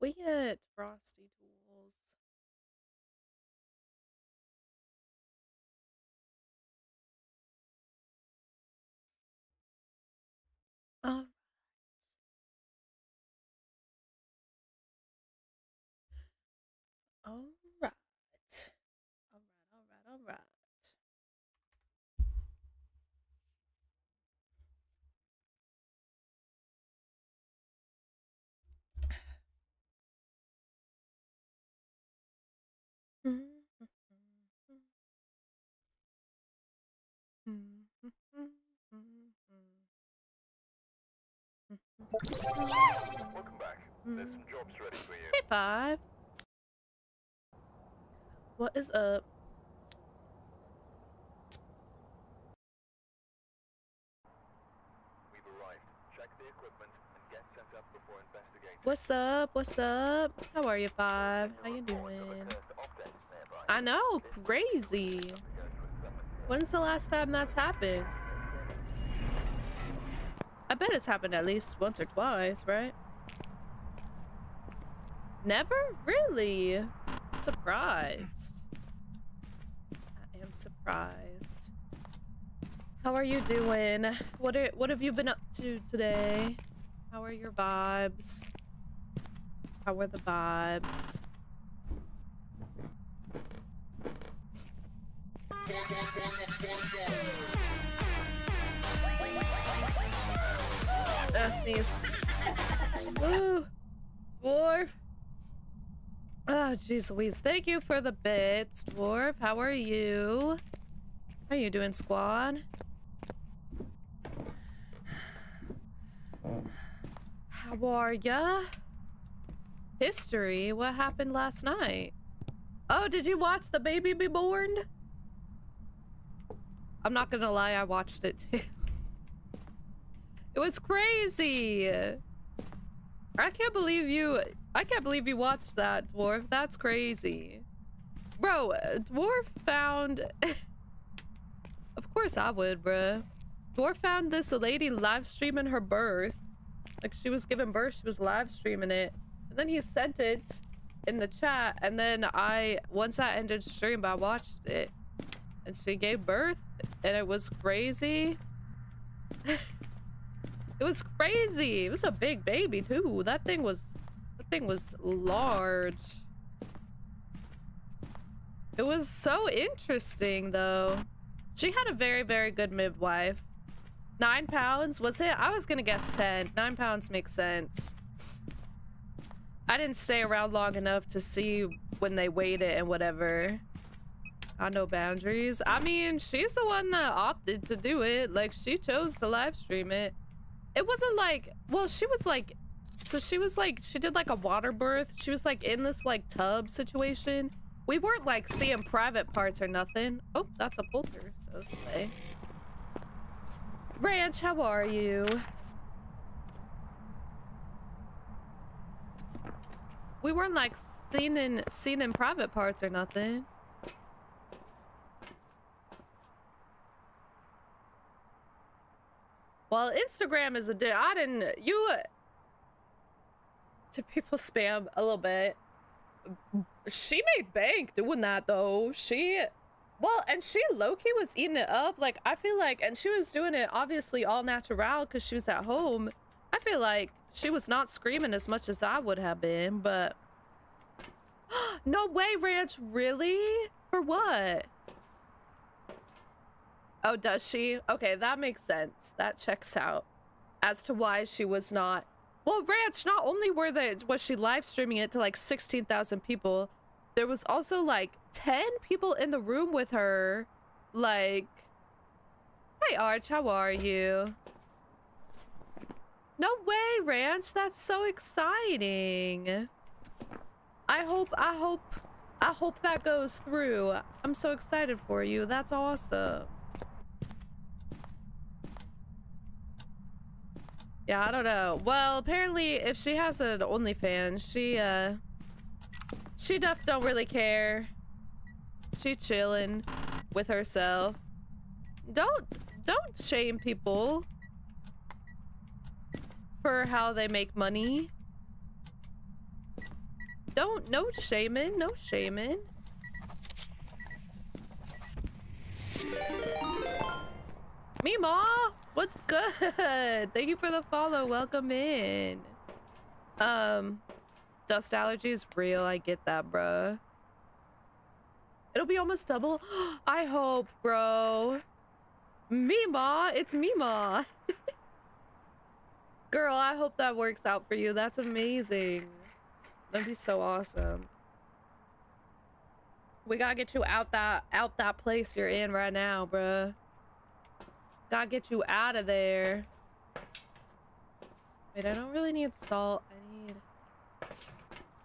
we get frosty tools? All right. All right. All right. All right. All Welcome back. There's some jobs ready for you. Hey, Five. What is up? We've arrived. Check the equipment and get set up before investigating. What's up? What's up? How are you, Five? How you doing? I know, crazy. When's the last time that's happened? I bet it's happened at least once or twice, right? Never? Really? Surprised. I am surprised. How are you doing? What have you been up to today? How are your vibes? How are the vibes? Sneeze. Woo! Dwarf! Oh, jeez Louise. Thank you for the bits, Dwarf. How are you? How are you doing, squad? How are ya? History? What happened last night? Oh, did you watch the baby be born? I'm not gonna lie, I watched it too. It was crazy. I can't believe you watched that, Dwarf. That's crazy. Bro, Dwarf found... Of course I would, bruh. Dwarf found this lady live streaming her birth. Like, she was giving birth, she was live streaming it. And then he sent it in the chat, and then once I ended stream, I watched it. And she gave birth, and it was crazy. It was crazy. It was a big baby too. That thing was large. It was so interesting though. She had a very, very good midwife. 9 pounds, was it? I was gonna guess 10. 9 pounds makes sense. I didn't stay around long enough to see when they weighed it and whatever. I know boundaries. I mean, she's the one that opted to do it. Like, she chose to live stream it. It wasn't like, well, she was like, so she was like, she did like a water birth. She was like in this like tub situation. We weren't like seeing private parts or nothing. Oh, that's a poulter, so slay. Ranch, how are you? We weren't like seen in private parts or nothing. Well, Instagram is do people spam a little bit. She made bank doing that though. And she low-key was eating it up. Like, I feel like, and she was doing it obviously all natural because she was at home. I feel like she was not screaming as much as I would have been, but no way, Ranch, really? For what? Oh, does she? Okay, that makes sense. That checks out as to why she was not. Well, Ranch, not only was she live streaming it to like 16,000 people, there was also like 10 people in the room with her. Like, hey Arch, how are you? No way, Ranch, that's so exciting. I hope that goes through. I'm so excited for you. That's awesome. Yeah, I don't know. Well, apparently if she has an OnlyFans, she don't really care. She chilling with herself. Don't shame people for how they make money. Don't, no shaming, no shaming. Meemaw, what's good? Thank you for the follow. Welcome in. Dust allergy is real. I get that, bruh. It'll be almost double. I hope, bro. Meemaw, it's Meemaw. Girl, I hope that works out for you. That's amazing. That'd be so awesome. We gotta get you out that place you're in right now, bruh. Gotta get you out of there. Wait, I don't really need salt. I need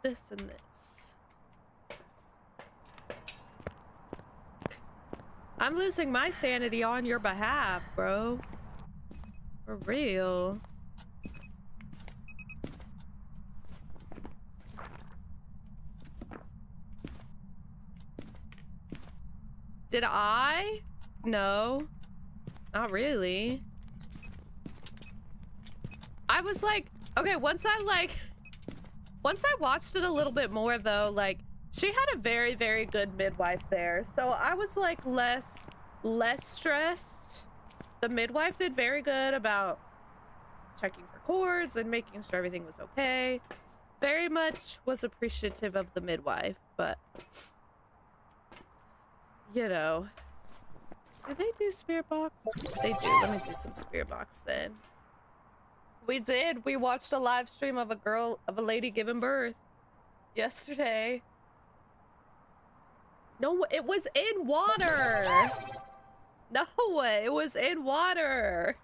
this and this. I'm losing my sanity on your behalf, bro. For real. Did I? No. Not really. I was like, okay, once I watched it a little bit more though, like, she had a very, very good midwife there. So I was like less stressed. The midwife did very good about checking for cords and making sure everything was okay. Very much was appreciative of the midwife, but you know. Do they do spirit box? They do. Let me do some spirit box then. We did. We watched a live stream of a lady giving birth yesterday. No, it was in water. No, it was in water.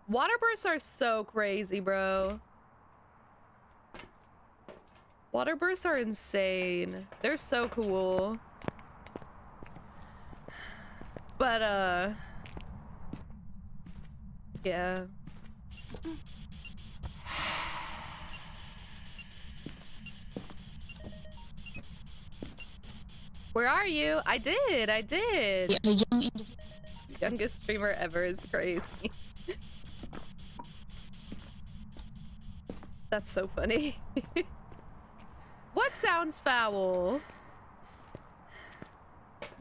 Water births are so crazy, bro. Water bursts are insane. They're so cool. But, yeah. Where are you? I did. Yeah, the youngest streamer ever is crazy. That's so funny. What sounds foul?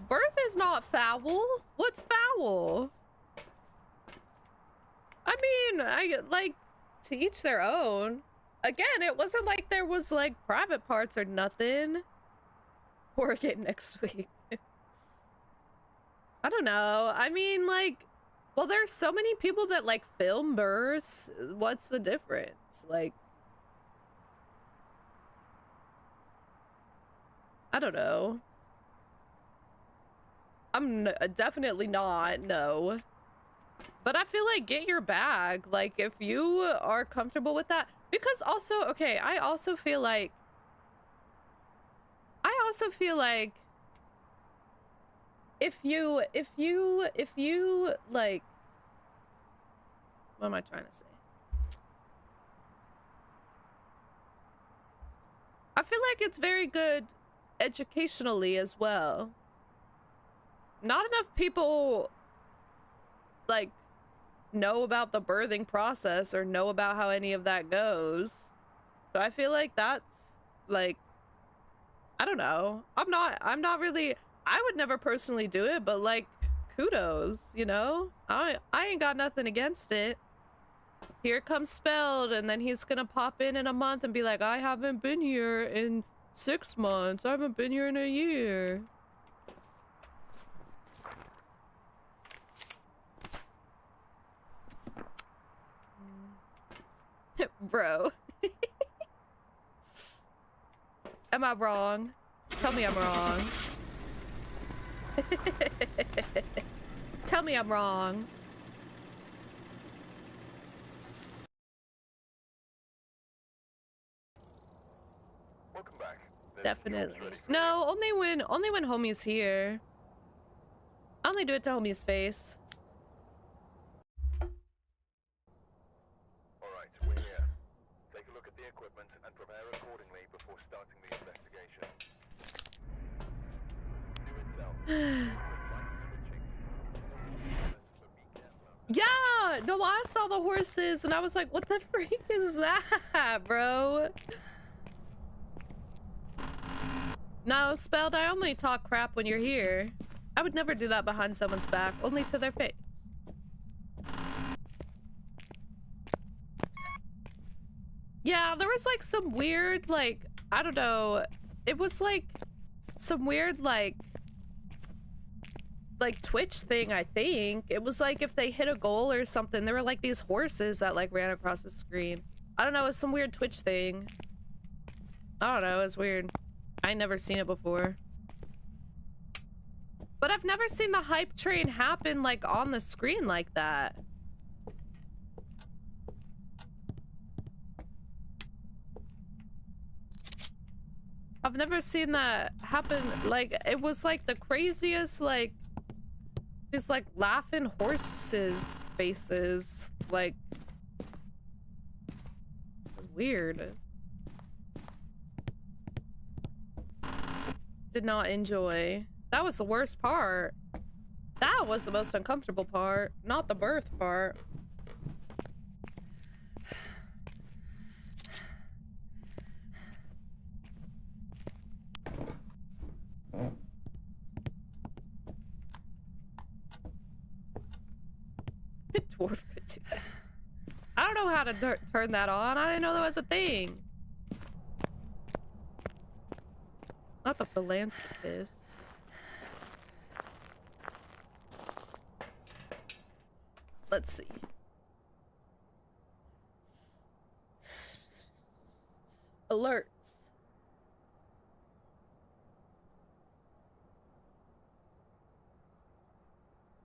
Birth is not foul. What's foul? I mean, I like to each their own. Again, it wasn't like there was like private parts or nothing. Work it next week. I don't know. I mean, like, well, there's so many people that like film births. What's the difference? Like, I don't know. I'm definitely not, no. But I feel like get your bag. Like, if you are comfortable with that. Because also, okay, I also feel like if you like, what am I trying to say? I feel like it's very good educationally as well. Not enough people like know about the birthing process or know about how any of that goes. So I feel like that's like, I don't know. I'm not really, I would never personally do it, but like, kudos, you know? I ain't got nothing against it. Here comes Spelled, and then he's gonna pop in a month and be like, I haven't been here in 6 months. I haven't been here in a year. Bro. Am I wrong? Tell me I'm wrong. Tell me I'm wrong. Welcome back. Definitely. No, only when homie's here. I only do it to homie's face. Alright, we're here. Take a look at the equipment and prepare accordingly before starting the investigation. Do it self. Yeah, no, I saw the horses and I was like, what the freak is that, bro? No, Spelled, I only talk crap when you're here. I would never do that behind someone's back, only to their face. Yeah, there was like some weird, like, I don't know. It was like some weird, like Twitch thing, I think. It was like if they hit a goal or something, there were like these horses that like ran across the screen. I don't know, it was some weird Twitch thing. I don't know, it was weird. I never seen it before. But I've never seen the hype train happen like on the screen like that. I've never seen that happen. Like, it was like the craziest, like, these like laughing horses faces. Like, it was weird. Did not enjoy. That was the worst part. That was the most uncomfortable part, not the birth part. Dwarf could do that. I don't know how to turn that on. I didn't know that was a thing. Not the philanthropist. Let's see. Alerts.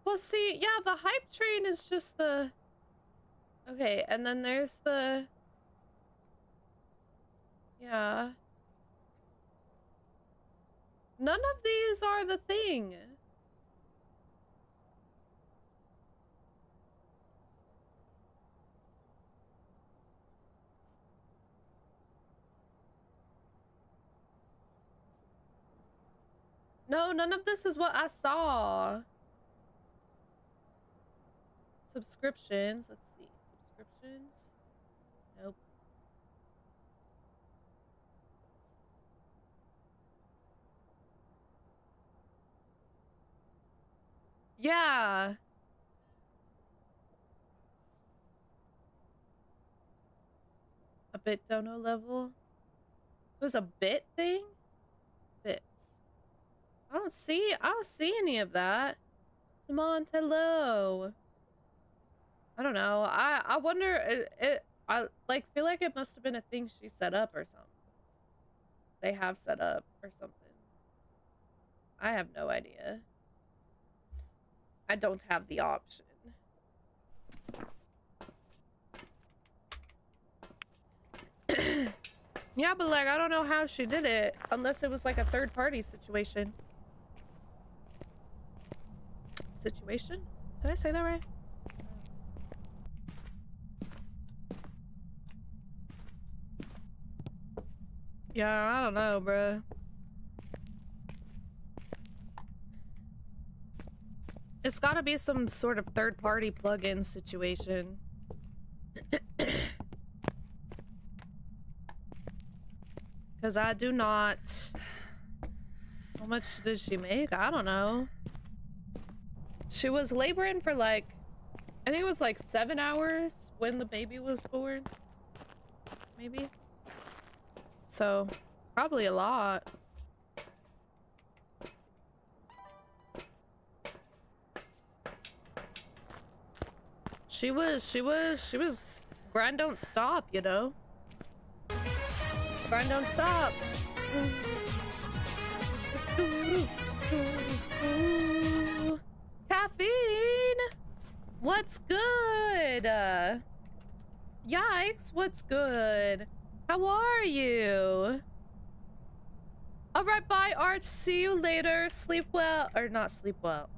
Well, see, yeah, the hype train is just the... Okay, and then there's the... Yeah. None of these are the thing. No, none of this is what I saw. Subscriptions. Let's see. Subscriptions. Nope. Yeah. A bit dono level. It was a bit thing? Bits. I don't see any of that. Samant, hello. I don't know. I wonder I like feel like it must have been a thing she set up or something. They have set up or something. I have no idea. I don't have the option. Yeah, but like I don't know how she did it unless it was like a third party situation. Situation? Did I say that right? Yeah, I don't know, bruh. It's gotta be some sort of third-party plug-in situation. Because I do not... How much did she make? I don't know. She was laboring for like... I think it was like 7 hours when the baby was born. Maybe. So, probably a lot. She was grind don't stop, you know? Grind don't stop. Caffeine! What's good? Yikes, what's good? How are you? Alright, bye, Arch. See you later. Sleep well. Or not sleep well.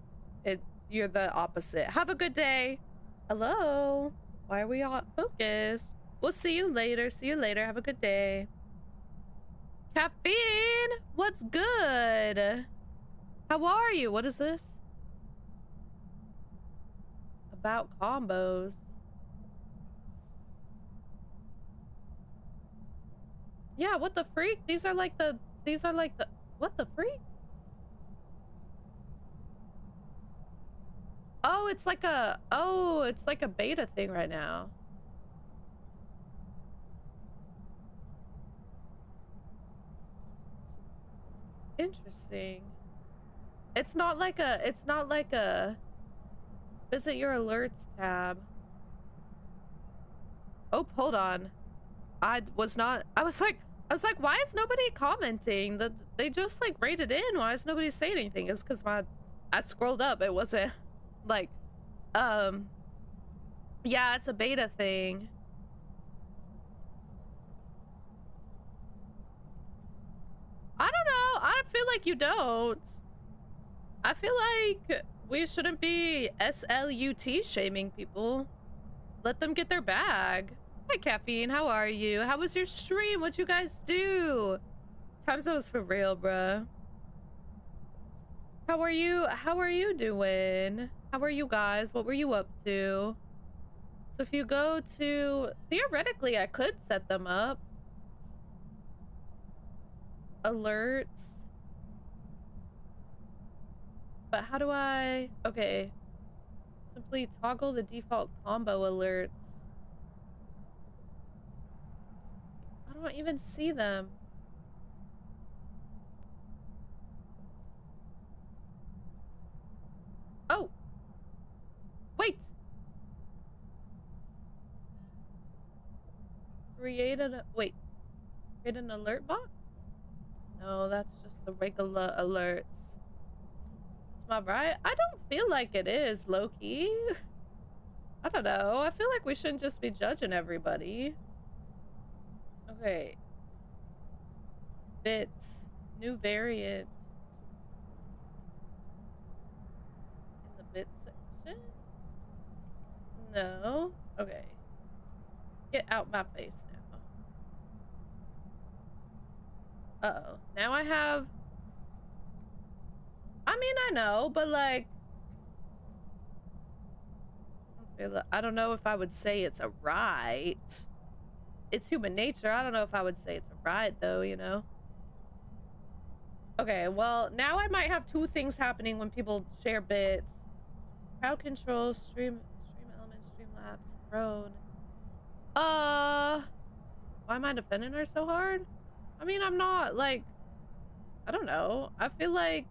You're the opposite. Have a good day. Hello? Why are we all focused? We'll see you later. See you later. Have a good day. Caffeine! What's good? How are you? What is this? About combos. Yeah, what the freak? These are like the what the freak? Oh, it's like a beta thing right now. Interesting. It's not like a visit your alerts tab. Oh, hold on. I was like, why is nobody commenting? That they just like rated in. Why is nobody saying anything? It's because I scrolled up. It wasn't like, yeah, it's a beta thing. I don't know. I feel like you don't. I feel like we shouldn't be SLUT shaming people. Let them get their bag. Hi, Caffeine. How are you? How was your stream? What'd you guys do? Time zones for real, bruh. How are you? How are you doing? How are you guys? What were you up to? So if you go to... Theoretically, I could set them up. Alerts. But how do I... Okay. Simply toggle the default combo alerts. I don't even see them. Oh! Wait! Create an alert box? No, that's just the regular alerts. It's my right? I don't feel like it is, low-key. I don't know. I feel like we shouldn't just be judging everybody. Okay. Bits. New variant. In the bits section? No. Okay. Get out my face now. Uh-oh. Now I have... I mean, I know, but like... I don't know if I would say it's a right. It's human nature. I don't know if I would say it's a right, though, you know? Okay, well, now I might have two things happening when people share bits. Crowd control, stream elements, Streamlabs, throne. Why am I defending her so hard? I mean, I'm not, like... I don't know. I feel like...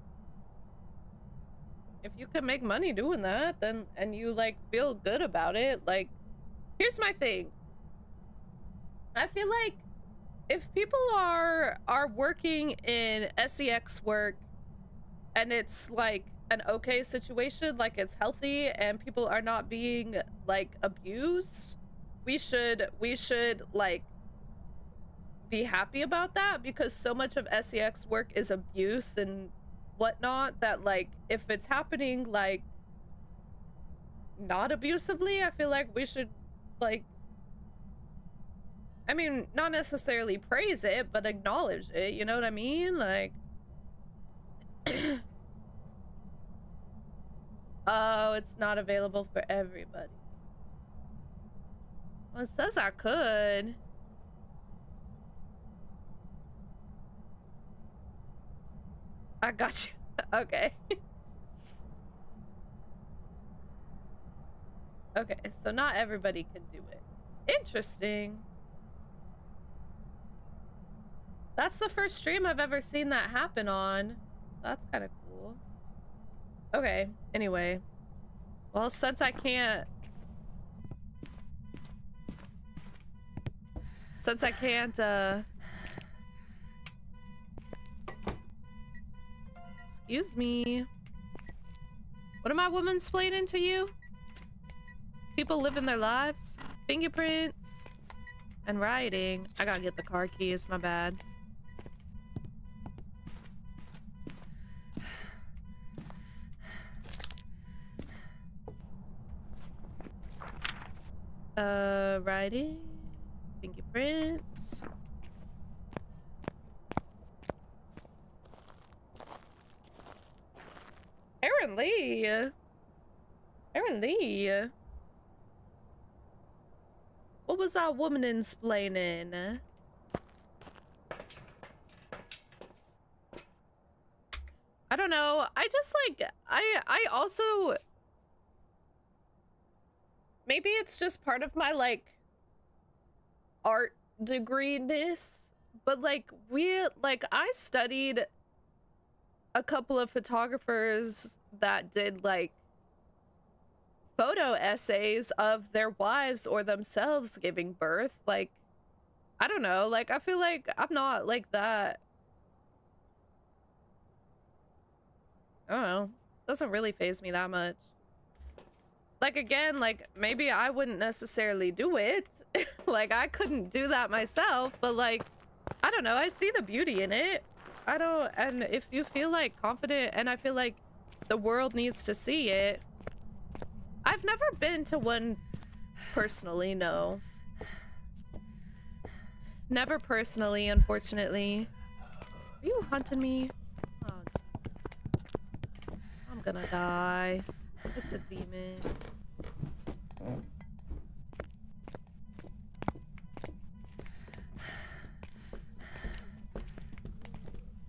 if you can make money doing that, then... and you, like, feel good about it, like... Here's my thing. I feel like if people are working in SEX work and it's like an okay situation, like it's healthy and people are not being like abused, we should like be happy about that, because so much of SEX work is abuse and whatnot that like if it's happening like not abusively, I feel like we should like, I mean, not necessarily praise it, but acknowledge it, you know what I mean? Like... Oh, it's not available for everybody. Well, it says I could. I got you. Okay. Okay, so not everybody can do it. Interesting. That's the first stream I've ever seen that happen on. That's kind of cool. Okay, anyway. Well, since I can't... Excuse me. What am I woman-splaining to you? People living their lives? Fingerprints? And writing. I gotta get the car keys, my bad. Writing, fingerprints. Aaron Lee. What was our woman-insplaining? don't know. I just like, I also, maybe it's just part of my like art degree-ness, but like I studied a couple of photographers that did like photo essays of their wives or themselves giving birth. Like, I don't know, like I feel like I'm not like that. I don't know. Doesn't really faze me that much. Like, again, like, maybe I wouldn't necessarily do it. Like, I couldn't do that myself, but like, I don't know, I see the beauty in it. I don't, and if you feel like confident, and I feel like the world needs to see it. I've never been to one personally, no. Never personally, unfortunately. Are you hunting me? Oh, jeez. I'm gonna die. It's a demon.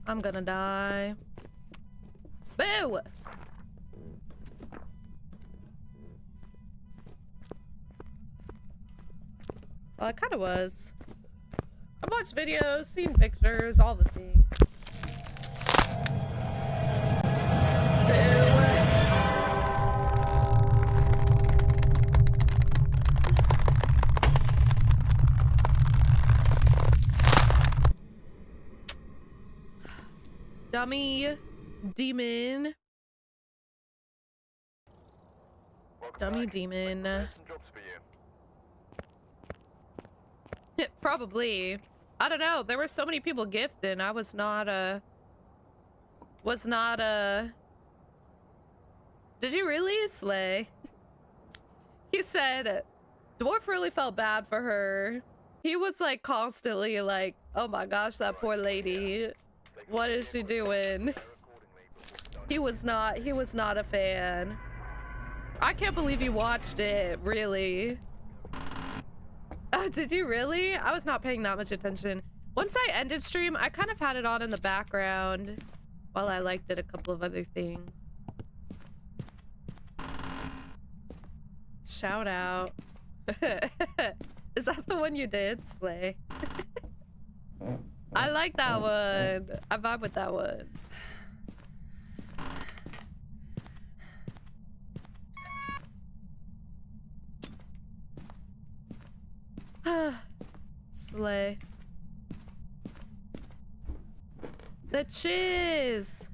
I'm gonna die. Boo! Well, it kind of was. I've watched videos, seen pictures, all the things. Dummy demon. Dummy demon. Probably. I don't know. There were so many people gifting. I was not Did you really? Slay. He said Dwarf really felt bad for her. He was like constantly like, oh my gosh, that poor lady. What is she doing? He was not a fan. I can't believe you watched it, really. Oh, did you really? I was not paying that much attention. Once I ended stream, I kind of had it on in the background while I like did a couple of other things. Shout out. Is that the one you did? Slay. I like that one. I vibe with that one. Slay. The cheese.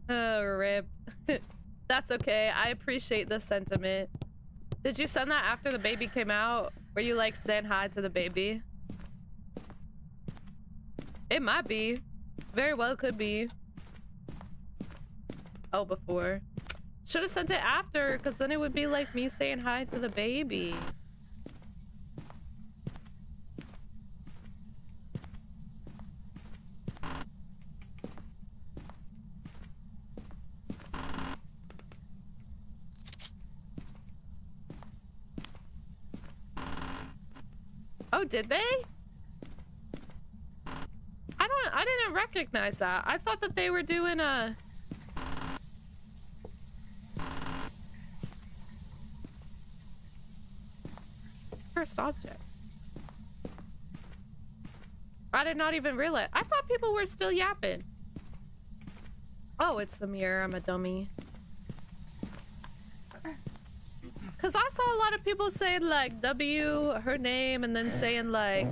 Oh, rip. That's okay. I appreciate the sentiment. Did you send that after the baby came out? Were you like saying hi to the baby? It might be. Very well could be. Oh, before. Should have sent it after, because then it would be like me saying hi to the baby. Oh, did they? I didn't recognize that. I thought that they were doing a... First object. I did not even realize. I thought people were still yapping. Oh, it's the mirror. I'm a dummy. Because I saw a lot of people saying like W, her name, and then saying like...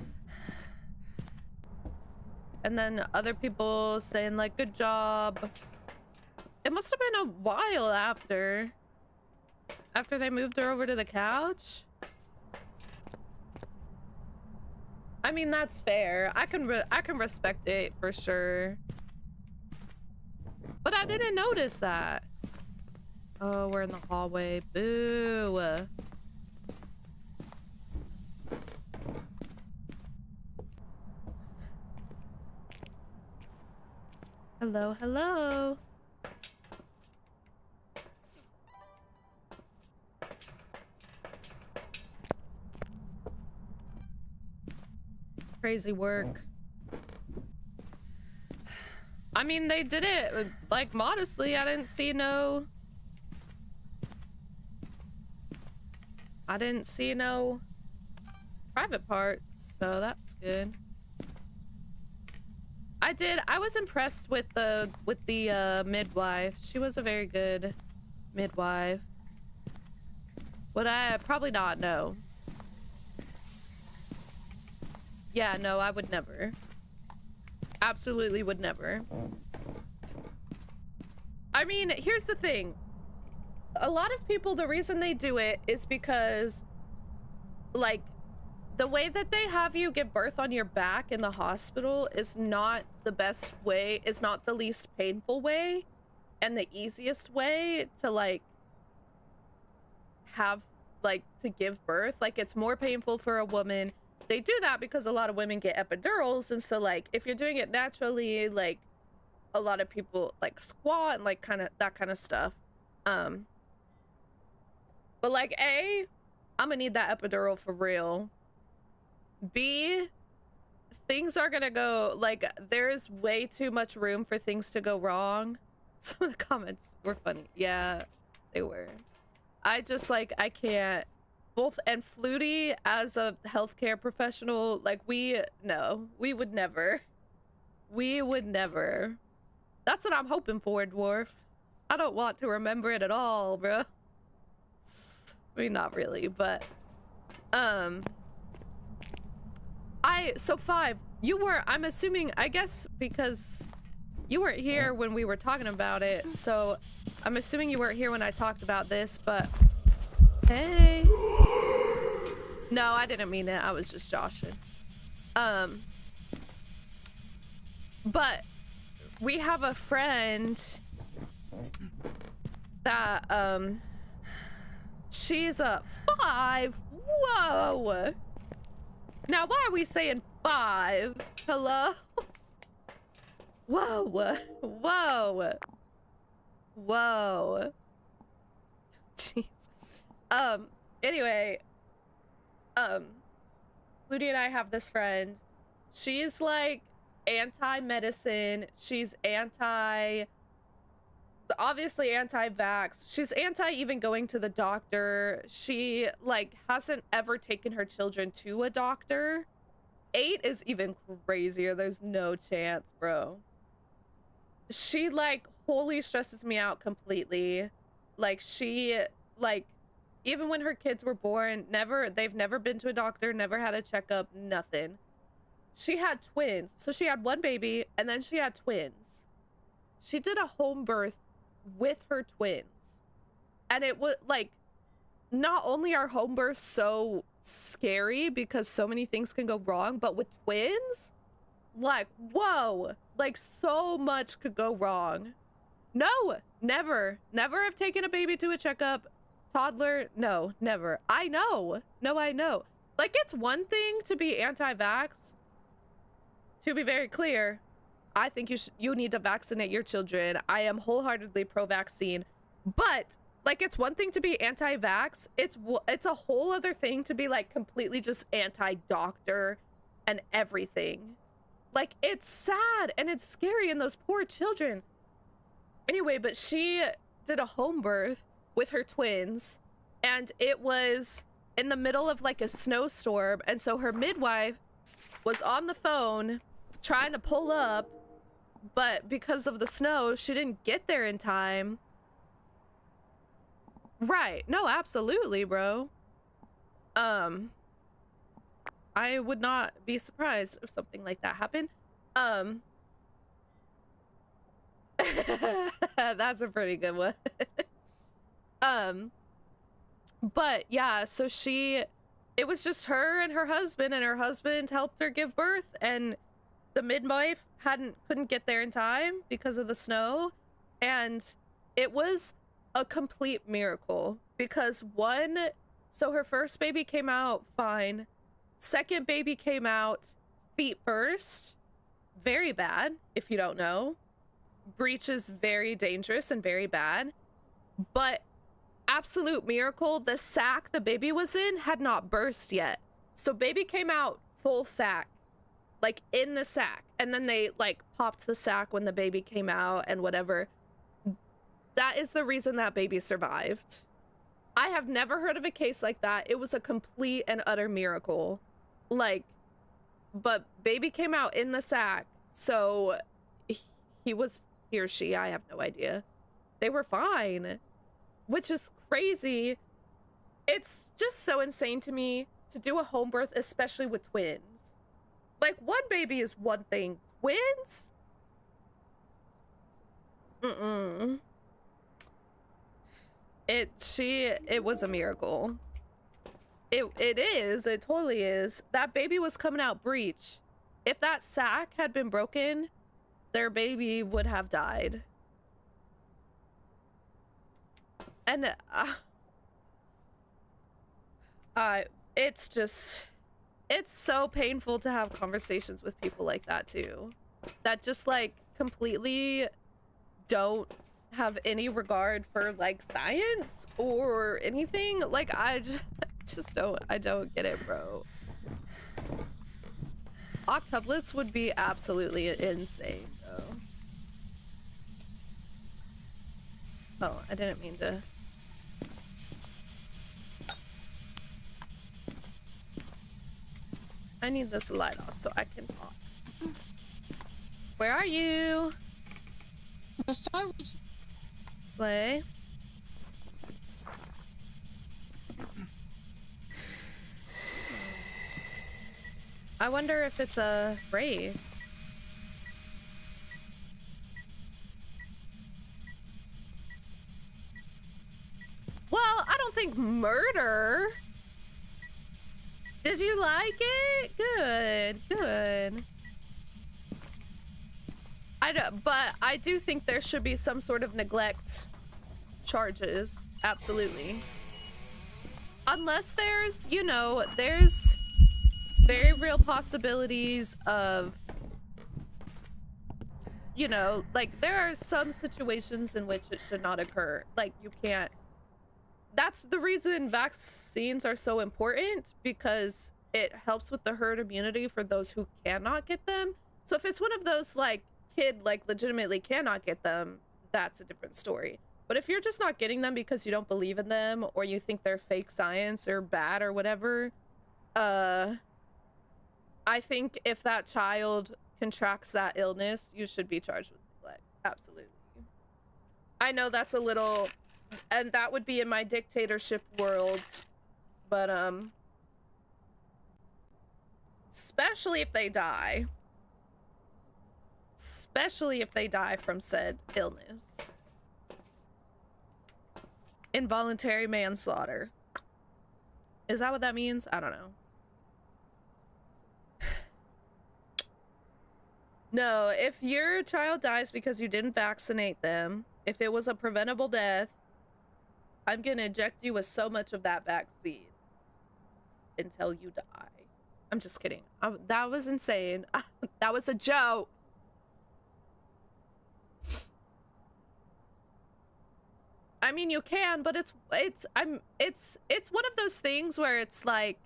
And then other people saying like, good job. It must have been a while after. After they moved her over to the couch. I mean, that's fair. I can respect it for sure. But I didn't notice that. Oh, we're in the hallway. Boo. Hello, hello. Crazy work. I mean, they did it, like, modestly. I didn't see no private parts, so that's good. I was impressed with the midwife. She was a very good midwife. Would I? Probably not, no. Yeah, no, I would never. Absolutely would never. I mean, here's the thing. A lot of people, the reason they do it is because, like, the way that they have you give birth on your back in the hospital is not the best way, is not the least painful way, and the easiest way to, like, have, like, to give birth. Like, it's more painful for a woman. They do that because a lot of women get epidurals, and so, like, if you're doing it naturally, like, a lot of people, like, squat and, like, kind of, that kind of stuff. But, like, A, I'm gonna need that epidural for real. B, things are gonna go, like, there's way too much room for things to go wrong. Some of the comments were funny. Yeah, they were. I just, like, I can't. Both, and Flutie, as a healthcare professional, like, we would never. We would never. That's what I'm hoping for, Dwarf. I don't want to remember it at all, bro. I mean, not really, but, so 5, you were, I'm assuming, I guess, because you weren't here when we were talking about it, so I'm assuming you weren't here when I talked about this, but, hey. No, I didn't mean it, I was just joshing. But we have a friend that, she's a 5. Whoa. Now, why are we saying 5? Hello? Whoa. Whoa. Whoa. Jeez. Anyway, Ludi and I have this friend. She's, like, anti-medicine. She's obviously anti-vax. She's anti even going to the doctor. She, like, hasn't ever taken her children to a doctor. 8 is even crazier. There's no chance, bro. She, like, wholly stresses me out completely. Like, she, like, even when her kids were born, they've never been to a doctor, never had a checkup, nothing. She had twins. So she had one baby, and then she had twins. She did a home birth with her twins, and it was like, not only are home births so scary because so many things can go wrong, but with twins, like, whoa, like, so much could go wrong. No, never have taken a baby to a checkup. Toddler, no, never. I know. Like, it's one thing to be anti-vax. To be very clear, I think you need to vaccinate your children. I am wholeheartedly pro-vaccine, but, like, it's one thing to be anti-vax. It's a whole other thing to be, like, completely just anti-doctor and everything. Like, it's sad and it's scary, and those poor children. Anyway, but she did a home birth with her twins, and it was in the middle of, like, a snowstorm, and so her midwife was on the phone trying to pull up, but because of the snow, she didn't get there in time. Right. No, absolutely, bro. I would not be surprised if something like that happened. That's a pretty good one. But yeah, so it was just her and her husband helped her give birth, and the midwife couldn't get there in time because of the snow, and it was a complete miracle because so her first baby came out fine, second baby came out feet first, very bad if you don't know, breech is very dangerous and very bad, but absolute miracle, the sack the baby was in had not burst yet. So baby came out full sack, like in the sack, and then they like popped the sack when the baby came out and whatever. That is the reason that baby survived. I have never heard of a case like that. It was a complete and utter miracle. Like, but baby came out in the sack, so he or she, I have no idea. They were fine, which is crazy. It's just so insane to me to do a home birth, especially with twins. Like, one baby is one thing. Twins? Mm-mm. It was a miracle. It totally is. That baby was coming out breech. If that sack had been broken, their baby would have died. And it's so painful to have conversations with people like that too, that just like completely don't have any regard for like science or anything. Like, I don't get it, bro. Octuplets would be absolutely insane though. Oh, I didn't mean to. I need this light off so I can talk. Where are you? Slay. I wonder if it's a raid. Well, I don't think murder. Did you like it? Good, good. But I do think there should be some sort of neglect charges. Absolutely. Unless there's, you know, there's very real possibilities of, you know, like there are some situations in which it should not occur. Like, you can't. That's the reason vaccines are so important, because it helps with the herd immunity for those who cannot get them. So if it's one of those like kid like legitimately cannot get them, that's a different story. But if you're just not getting them because you don't believe in them, or you think they're fake science or bad or whatever, I think if that child contracts that illness, you should be charged with neglect. Absolutely. I know that's a little, and that would be in my dictatorship world, but especially if they die. Especially if they die from said illness. Involuntary manslaughter. Is that what that means? I don't know. No, if your child dies because you didn't vaccinate them, if it was a preventable death, I'm gonna inject you with so much of that vaccine until you die. I'm just kidding. That was insane. That was a joke. I mean, you can, but it's one of those things where it's like,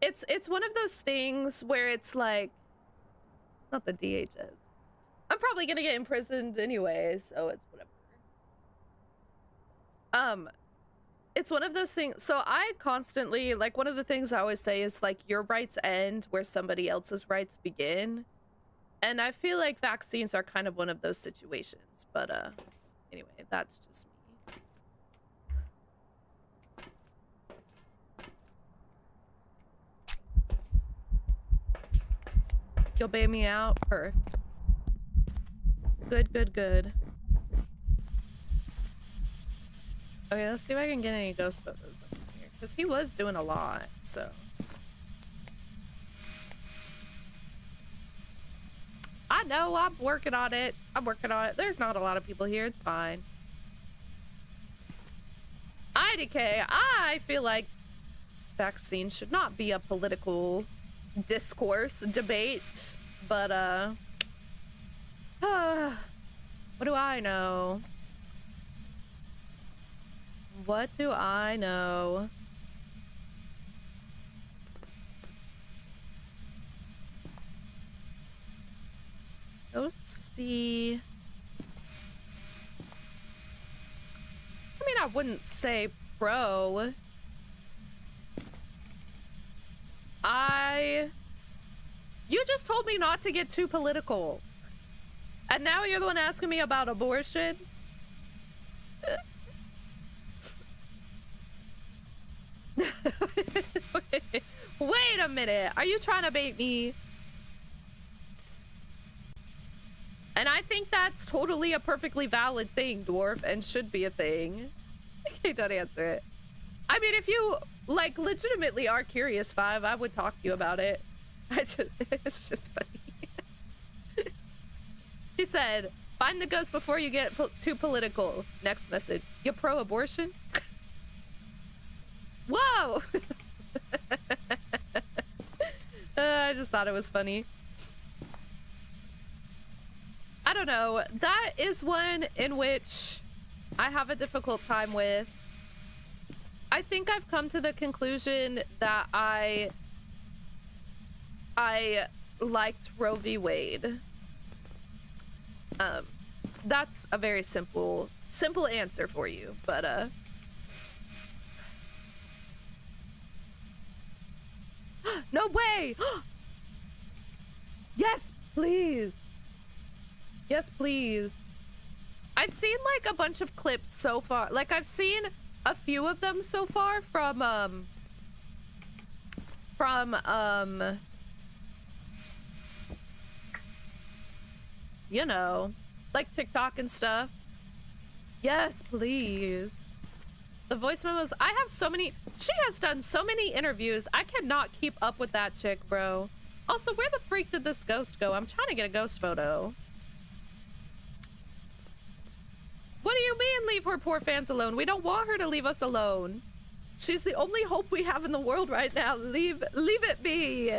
it's one of those things where it's like, not the DHS. I'm probably gonna get imprisoned anyway, so it's whatever. It's one of those things. So I constantly, like, one of the things I always say is like, your rights end where somebody else's rights begin. And I feel like vaccines are kind of one of those situations, but anyway, that's just me. You'll bail me out? Perfect. Good, good, good. Okay, let's see if I can get any ghost photos up here, because he was doing a lot, so. I know, I'm working on it. There's not a lot of people here, it's fine. IDK, I feel like vaccines should not be a political discourse, debate, But, what do I know? What do I know? Ghosty. I mean, I wouldn't say pro. You just told me not to get too political. And now you're the one asking me about abortion? Wait a minute. Are you trying to bait me? And I think that's totally a perfectly valid thing, Dwarf, and should be a thing. Okay, don't answer it. I mean, if you, like, legitimately are curious, Five, I would talk to you about it. It's just funny. He said, find the ghost before you get too political. Next message. You pro-abortion? Whoa! I just thought it was funny. I don't know. That is one in which I have a difficult time with. I think I've come to the conclusion that I liked Roe v. Wade. That's a very simple answer for you, but no way! Yes, please. Yes, please. I've seen like a bunch of clips so far. Like I've seen a few of them so far from you know, like TikTok and stuff. Yes, please. The voice memos. I have so many. She has done so many interviews. I cannot keep up with that chick, bro. Also, where the freak did this ghost go? I'm trying to get a ghost photo. What do you mean leave her poor fans alone? We don't want her to leave us alone. She's the only hope we have in the world right now. Leave it be.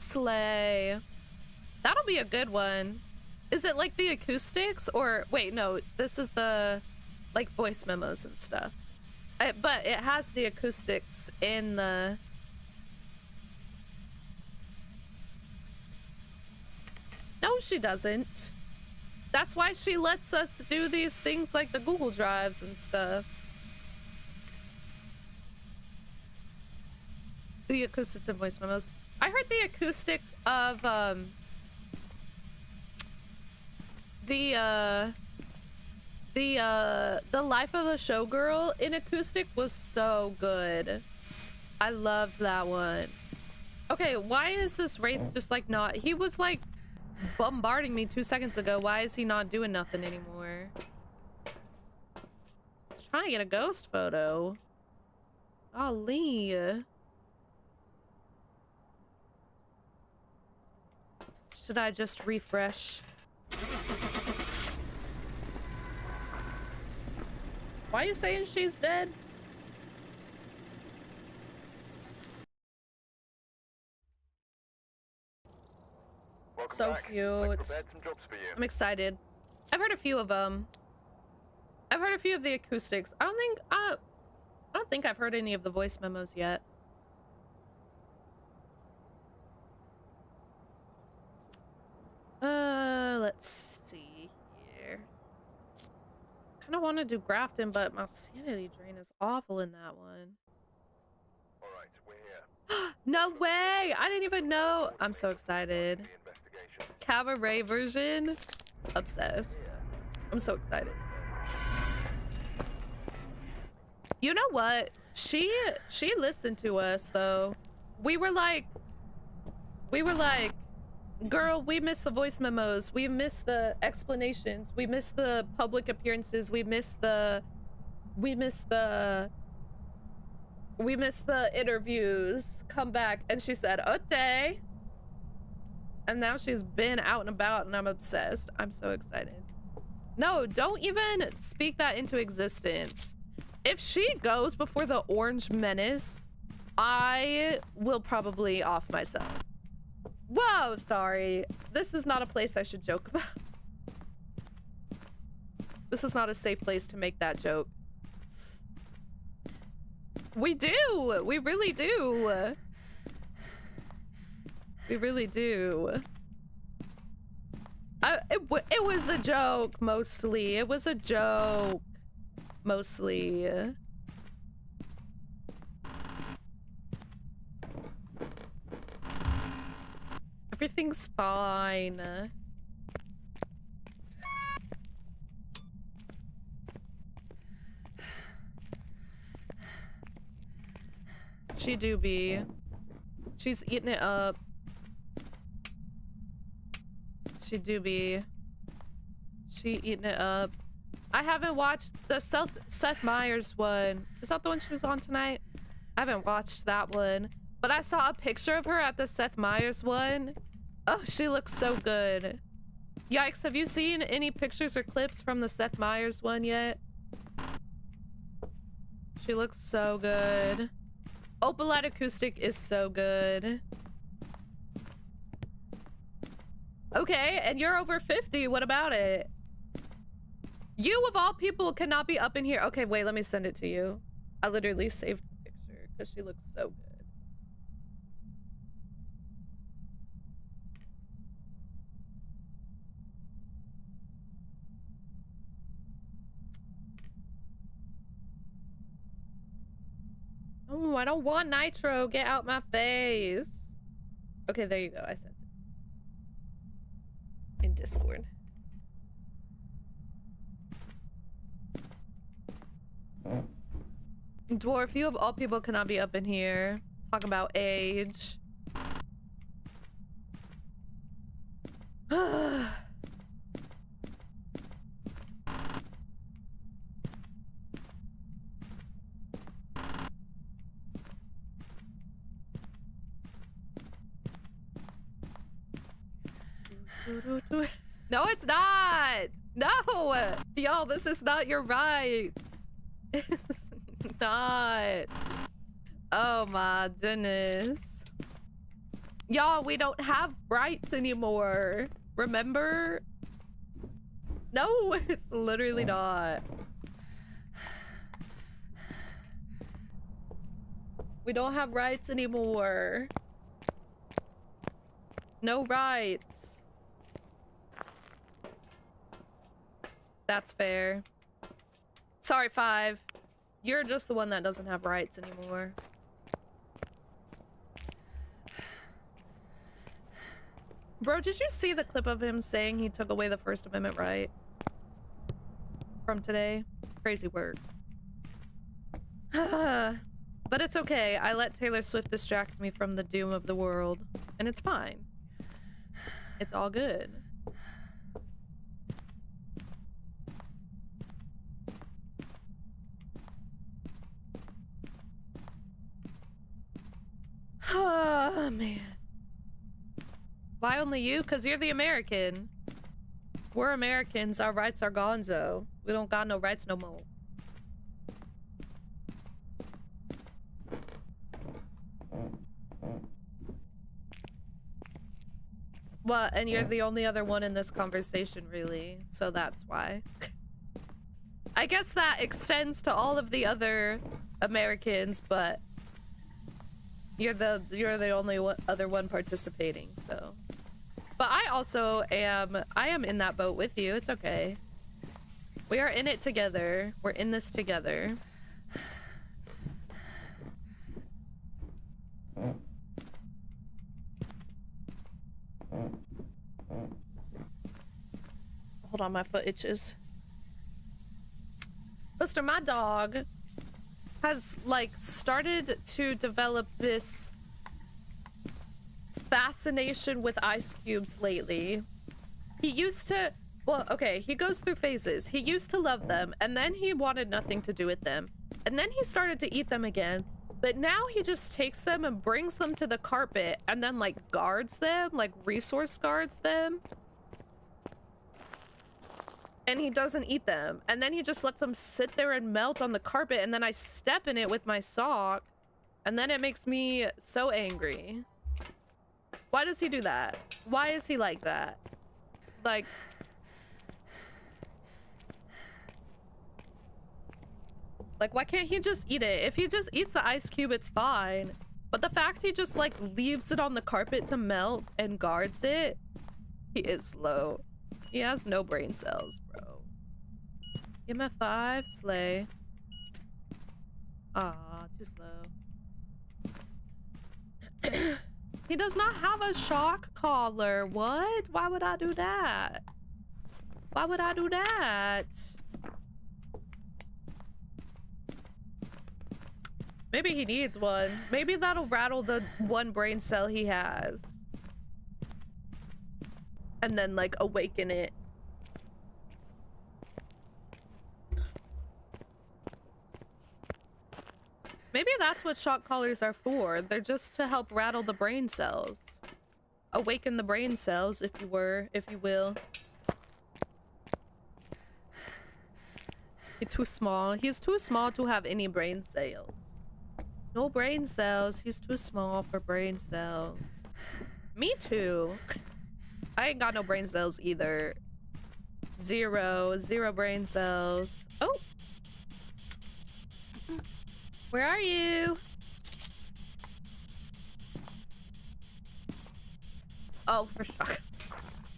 Slay. That'll be a good one. Is it like the acoustics or wait, no, this is the like voice memos and stuff. But it has the acoustics in the No, she doesn't. That's why she lets us do these things like the Google Drives and stuff. The acoustics and voice memos. I heard the acoustic of the Life of a Showgirl in acoustic was so good. I loved that one. Okay, why is this Wraith just like not? He was like bombarding me 2 seconds ago. Why is he not doing nothing anymore? Just trying to get a ghost photo. Golly. Should I just refresh? Why are you saying she's dead? Welcome So back. cute. I've prepared some jobs for you. I'm excited. I've heard a few of them. I've heard a few of the acoustics. I don't think I've heard any of the voice memos yet. Let's see here. Kind of want to do Grafton, but my sanity drain is awful in that one. All right, we're here. No way! I didn't even know. I'm so excited. The investigation. Cabaret version. Obsessed. I'm so excited. You know what? She listened to us though. We were like, girl, we miss the voice memos. We miss the explanations. We miss the public appearances. We miss the interviews. Come back. And she said, okay. And now she's been out and about and I'm obsessed. I'm so excited. No, don't even speak that into existence. If she goes before the Orange Menace, I will probably off myself. Whoa, sorry. This is not a place I should joke about. This is not a safe place to make that joke. We do! We really do! We really do. It was a joke, mostly. It was a joke. Mostly. Everything's fine. She do be. She's eating it up. She do be. She eating it up. I haven't watched the Seth Meyers one. Is that the one she was on tonight? I haven't watched that one. But I saw a picture of her at the Seth Meyers one. Oh, she looks so good. Yikes, have you seen any pictures or clips from the Seth Meyers one yet? She looks so good. Opalite Acoustic is so good. Okay, and you're over 50. What about it? You, of all people, cannot be up in here. Okay, wait, let me send it to you. I literally saved the picture because she looks so good. Oh, I don't want nitro. Get out my face. Okay, there you go. I sent it. In Discord. Dwarf, you of all people cannot be up in here. Talk about age. No, it's not. No, y'all, this is not your right. It's not. Oh my goodness. Y'all, we don't have rights anymore. Remember? No, it's literally not. We don't have rights anymore. No rights. That's fair. Sorry, 5. You're just the one that doesn't have rights anymore. Bro, did you see the clip of him saying he took away the First Amendment right? From today? Crazy work. But it's okay. I let Taylor Swift distract me from the doom of the world. And it's fine. It's all good. Oh, man. Why only you? Because you're the American. We're Americans. Our rights are gonzo. We don't got no rights no more. Well, and you're the only other one in this conversation, really. So that's why. I guess that extends to all of the other Americans, but you're the only other one participating, so. But I also am in that boat with you. It's okay. We are in it together. We're in this together. Hold on, my foot itches. Buster, my dog has like started to develop this fascination with ice cubes lately. He used to, well, okay, he goes through phases. He used to love them, and then he wanted nothing to do with them, and then he started to eat them again. But now he just takes them and brings them to the carpet and then like guards them, like resource guards them. And he doesn't eat them. And then he just lets them sit there and melt on the carpet, and then I step in it with my sock. And then it makes me so angry. Why does he do that? Why is he like that? Like... Like, why can't he just eat it? If he just eats the ice cube, it's fine. But the fact he just, like, leaves it on the carpet to melt and guards it, he is slow. He has no brain cells, bro. Give him a 5, slay. Aw, too slow. He does not have a shock collar. What? Why would I do that? Why would I do that? Maybe he needs one. Maybe that'll rattle the one brain cell he has. And then, like, awaken it. Maybe that's what shock collars are for. They're just to help rattle the brain cells. Awaken the brain cells, if you will. He's too small. He's too small to have any brain cells. No brain cells. He's too small for brain cells. Me too. I ain't got no brain cells either. Zero brain cells. Oh! Where are you? Oh, for shock.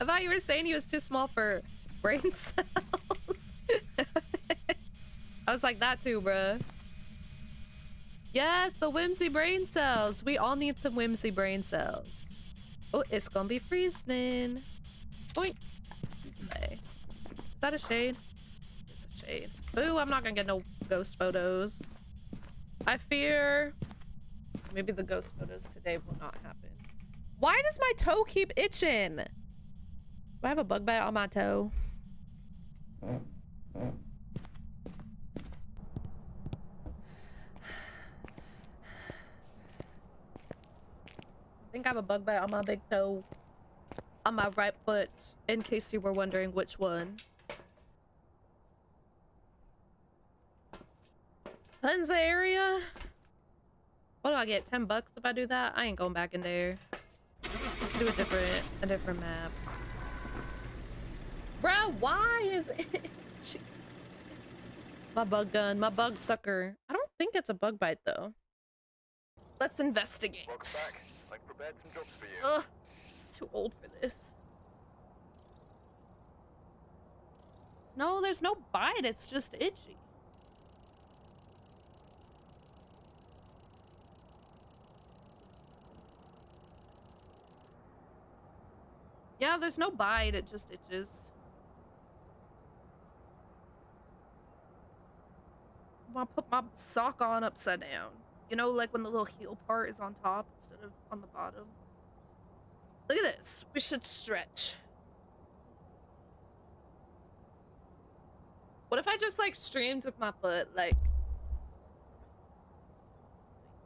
I thought you were saying he was too small for brain cells. I was like, that too, bruh. Yes, the whimsy brain cells. We all need some whimsy brain cells. Oh, it's gonna be freezing. Boink. Is that a shade? It's a shade. Ooh, I'm not gonna get no ghost photos. I fear maybe the ghost photos today will not happen. Why does my toe keep itching? Do I have a bug bite on my toe? I think I have a bug bite on my big toe. On my right foot, in case you were wondering which one. Cleanse the area? What do I get? 10 bucks if I do that? I ain't going back in there. Let's do a different map. Bro, why is it? My bug gun, my bug sucker. I don't think it's a bug bite though. Let's investigate. Welcome back. I've prepared some jobs for you. Ugh, too old for this. No, there's no bite. It's just itchy. Yeah, there's no bite. It just itches. I'm gonna put my sock on upside down. You know, like when the little heel part is on top instead of on the bottom. Look at this. We should stretch. What if I just like streamed with my foot? Like, I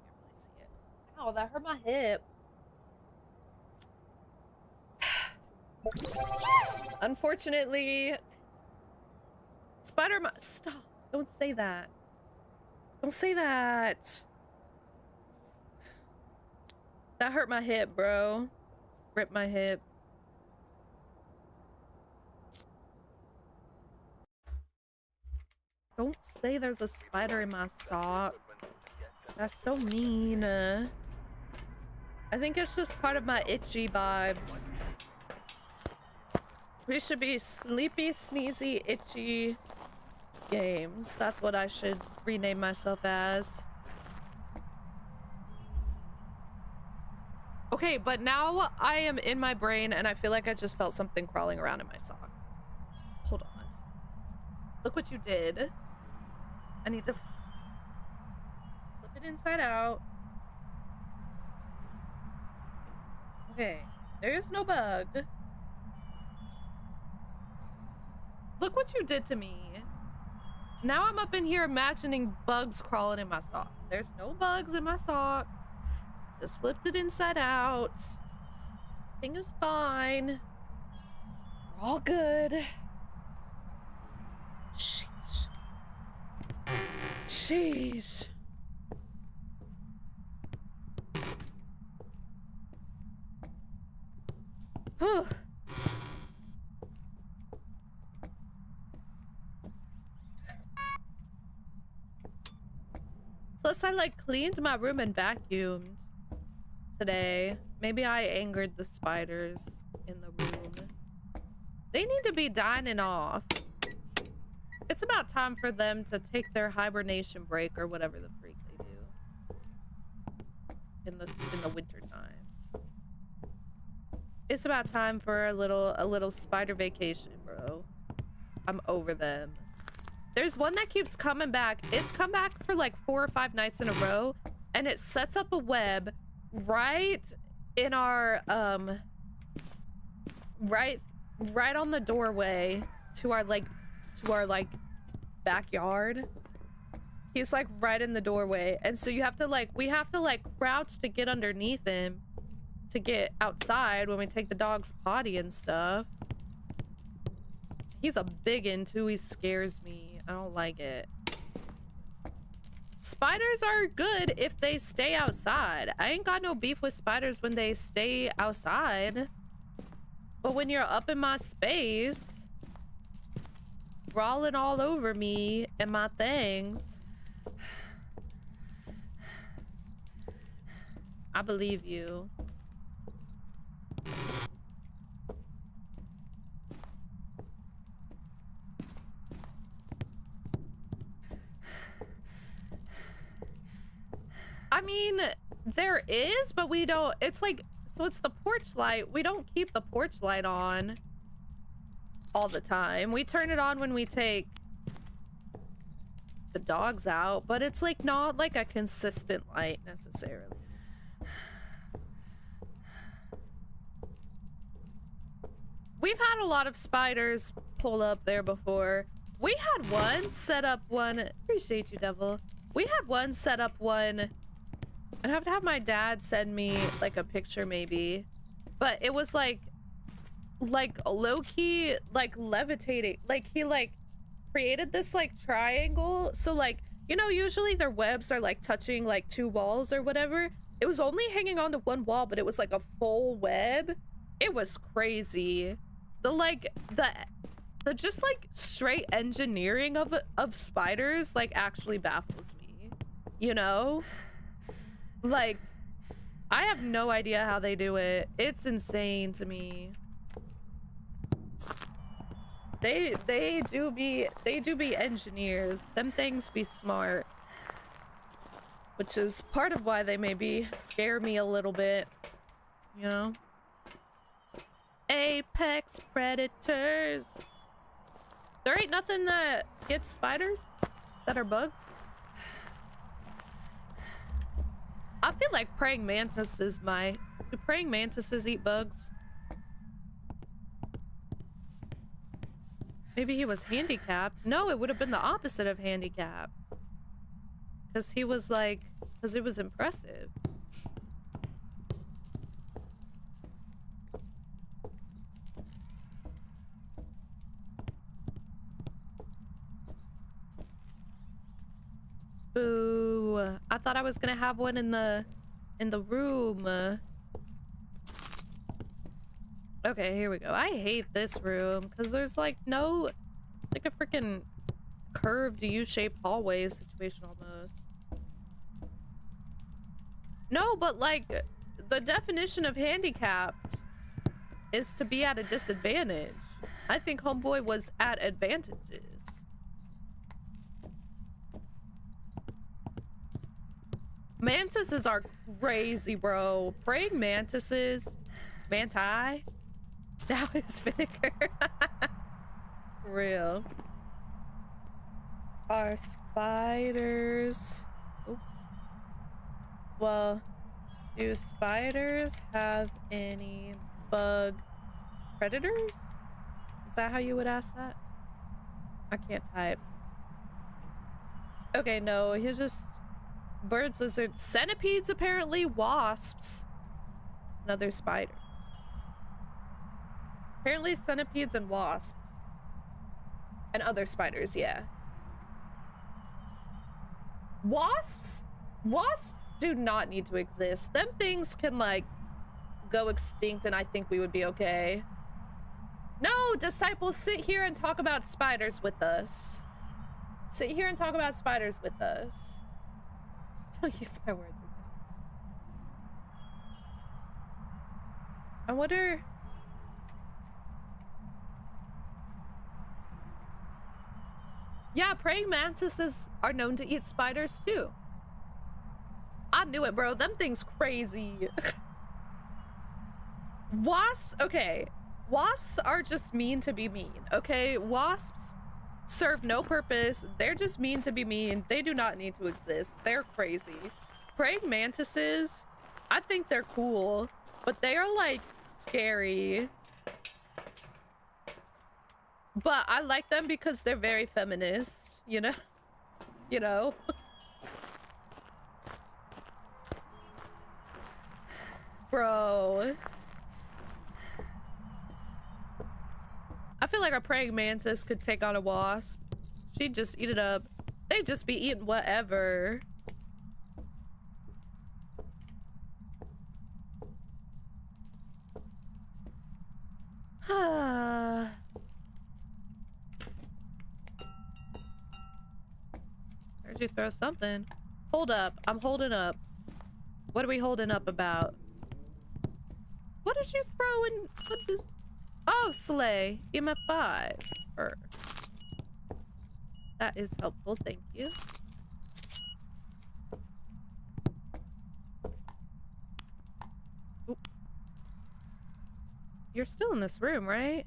can't really see it. Ow, that hurt my hip. Unfortunately, Spider-Man. Stop. Don't say that. Don't say that. That hurt my hip, bro. Rip my hip. Don't say there's a spider in my sock. That's so mean. I think it's just part of my itchy vibes. We should be sleepy, sneezy, itchy games. That's what I should rename myself as. Okay, but now I am in my brain and I feel like I just felt something crawling around in my sock. Hold on. Look what you did. I need to flip it inside out. Okay, there's no bug. Look what you did to me. Now I'm up in here imagining bugs crawling in my sock. There's no bugs in my sock. Just flipped it inside out. Thing is fine. We're all good. Sheesh. Sheesh. Whew. Plus, I like cleaned my room and vacuumed today. Maybe I angered the spiders in the room. They need to be dining off. It's about time for them to take their hibernation break or whatever the freak they do in the winter time. It's about time for a little spider vacation, bro. I'm over them. There's one that keeps coming back. It's come back for like 4 or 5 nights in a row, and it sets up a web right in our right on the doorway to our backyard. He's like right in the doorway, and so we have to like crouch to get underneath him to get outside when we take the dog's potty and stuff. He's a biggin too. He scares me. I don't like it. Spiders are good if they stay outside. I ain't got no beef with spiders when they stay outside. But when you're up in my space, crawling all over me and my things, I believe you. I mean, there is, but we don't. It's like, so it's the porch light. We don't keep the porch light on all the time. We turn it on when we take the dogs out, but it's like not like a consistent light necessarily. We've had a lot of spiders pull up there before. We had one set up one. Appreciate you, Devil. We had one set up one. I'd have to have my dad send me like a picture maybe, but it was like low-key like levitating. Like he like created this like triangle, so like, you know, usually their webs are like touching like 2 walls or whatever. It was only hanging on to 1 wall, but it was like a full web. It was crazy. The just like straight engineering of spiders like actually baffles me, you know? Like, I have no idea how they do it. It's insane to me. They do be engineers. Them things be smart. Which is part of why they maybe scare me a little bit, you know? Apex predators. There ain't nothing that gets spiders that are bugs. I feel like praying mantises might. Do praying mantises eat bugs? Maybe he was handicapped. No, it would have been the opposite of handicapped. Because he was like, because it was impressive. Boo. I thought I was gonna have one in the room. Okay, here we go. I hate this room because there's like no, like a freaking curved U-shaped hallway situation almost. No, but like the definition of handicapped is to be at a disadvantage. I think homeboy was at advantages. Mantises are crazy, bro. Praying mantises, manti. Now is vinegar. Real. Are spiders? Oop. Well, do spiders have any bug predators? Is that how you would ask that? I can't type. Okay, no, he's just birds, lizards, centipedes, apparently, wasps, and other spiders. Apparently centipedes and wasps. And other spiders, yeah. Wasps? Wasps do not need to exist. Them things can, like, go extinct and I think we would be okay. No, disciples, sit here and talk about spiders with us. Sit here and talk about spiders with us. Don't use my words again. I wonder... Yeah, praying mantises are known to eat spiders too. I knew it, bro. Them things crazy. Wasps, okay. Wasps are just mean to be mean, okay? Wasps serve no purpose. They're just mean to be mean. They do not need to exist. They're crazy. Praying mantises, I think they're cool, but they are like scary. But I like them because they're very feminist, you know? You know? Bro. I feel like a praying mantis could take on a wasp. She'd just eat it up. They'd just be eating whatever. Heard you throw something. Hold up. I'm holding up. What are we holding up about? What did you throw in? What is... Oh, Slay. EMF 5. That is helpful. Thank you. Oop. You're still in this room, right?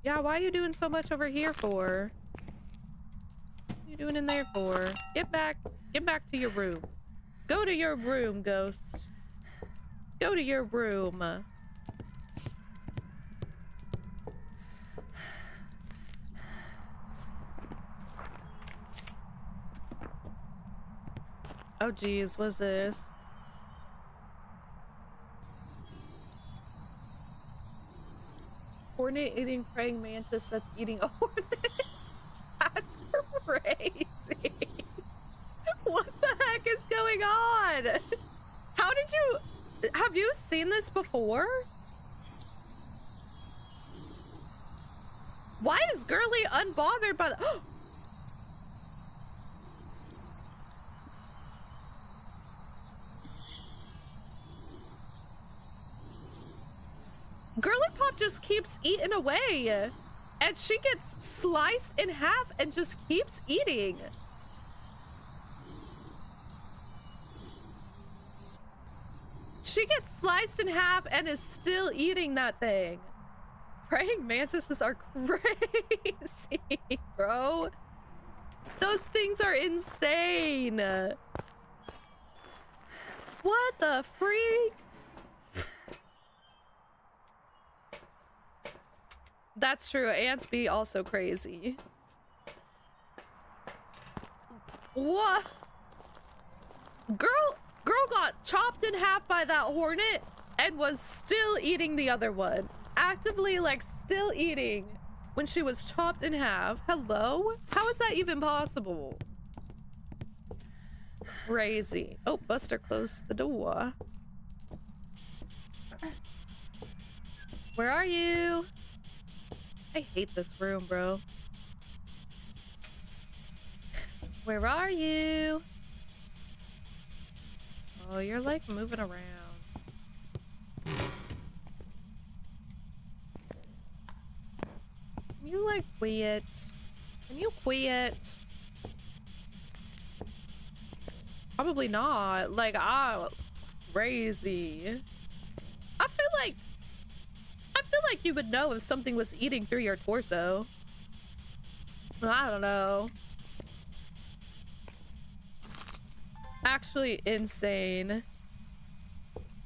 Yeah, why are you doing so much over here for? What are you doing in there for? Get back to your room. Go to your room, ghost. Go to your room. Oh geez, what's this? Hornet eating praying mantis that's eating a hornet? That's crazy. What the heck is going on? How did you... Have you seen this before? Why is Girly unbothered by the... Girly Pop just keeps eating away. And she gets sliced in half and just keeps eating. She gets sliced in half and is still eating that thing. Praying mantises are crazy, bro. Those things are insane. What the freak? That's true. Ants be also crazy. What? Girl got chopped in half by that hornet and was still eating the other one. Actively, like, still eating when she was chopped in half. Hello? How is that even possible? Crazy. Oh, Buster closed the door. Where are you? I hate this room, bro. Where are you? Oh, you're like moving around. Can you like quit? Can you quit? Probably not. Like, crazy. I feel like you would know if something was eating through your torso. I don't know. Actually insane.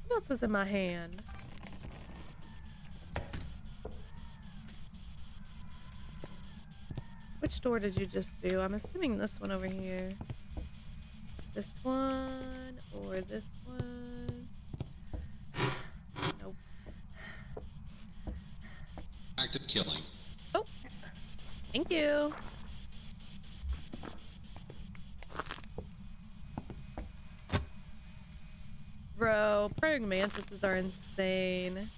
What else is in my hand? Which door did you just do? I'm assuming this one over here. This one or this one? Nope. Active killing. Oh, thank you. Bro. Bro, praying mantises are insane.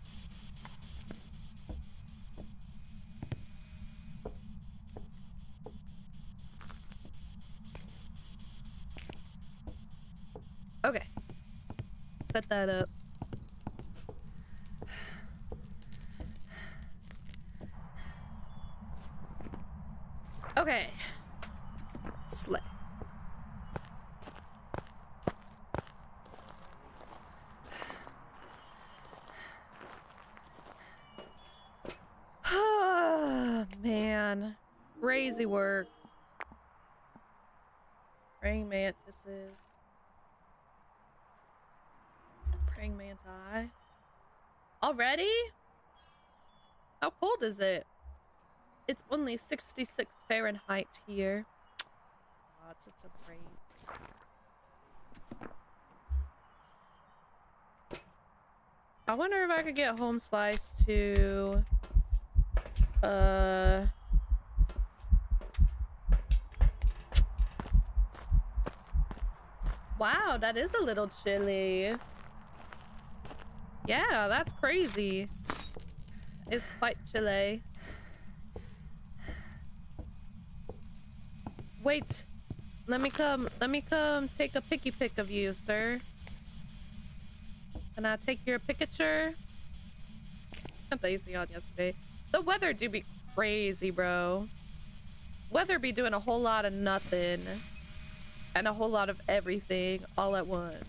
Okay. Set that up. Okay. Slay. Man. Crazy work. Praying mantises. Praying manti. Already? How cold is it? It's only 66 Fahrenheit here. Oh, it's a break. I wonder if I could get home slice to wow, that is a little chilly. Yeah, that's crazy. It's quite chilly. Wait. Let me come take a pick of you, sir. Can I take your picture? Got the AC on yesterday. The weather do be crazy, bro. Weather be doing a whole lot of nothing and a whole lot of everything all at once.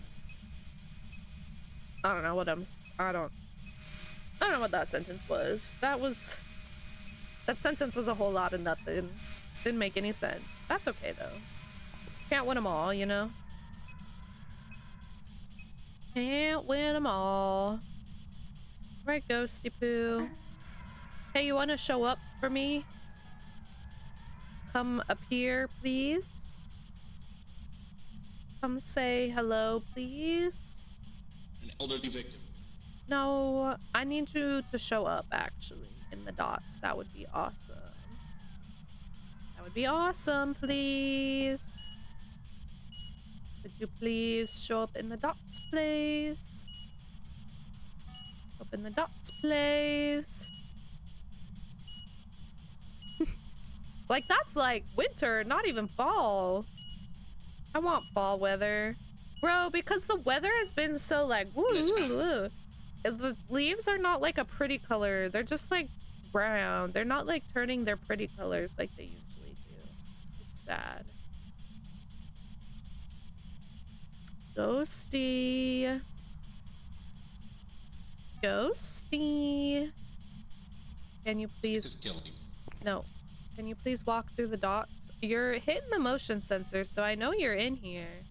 I don't know what I don't know what that sentence was. That sentence was a whole lot of nothing. Didn't make any sense. That's okay though. Can't win them all, you know? Can't win them all. Right, Ghosty Poo. Hey, you want to show up for me? Come up here, please. Come say hello, please. An elderly victim. No, I need you to show up, actually, in the dots. That would be awesome. That would be awesome, please. Could you please show up in the dots, please? Show up in the dots, please. Like, that's like winter, not even fall. I want fall weather. Bro, because the weather has been so like, woo. The leaves are not like a pretty color. They're just like brown. They're not like turning their pretty colors like they usually do. It's sad. Ghosty. Ghosty. Can you please... No. Can you please walk through the dots? You're hitting the motion sensor, so I know you're in here.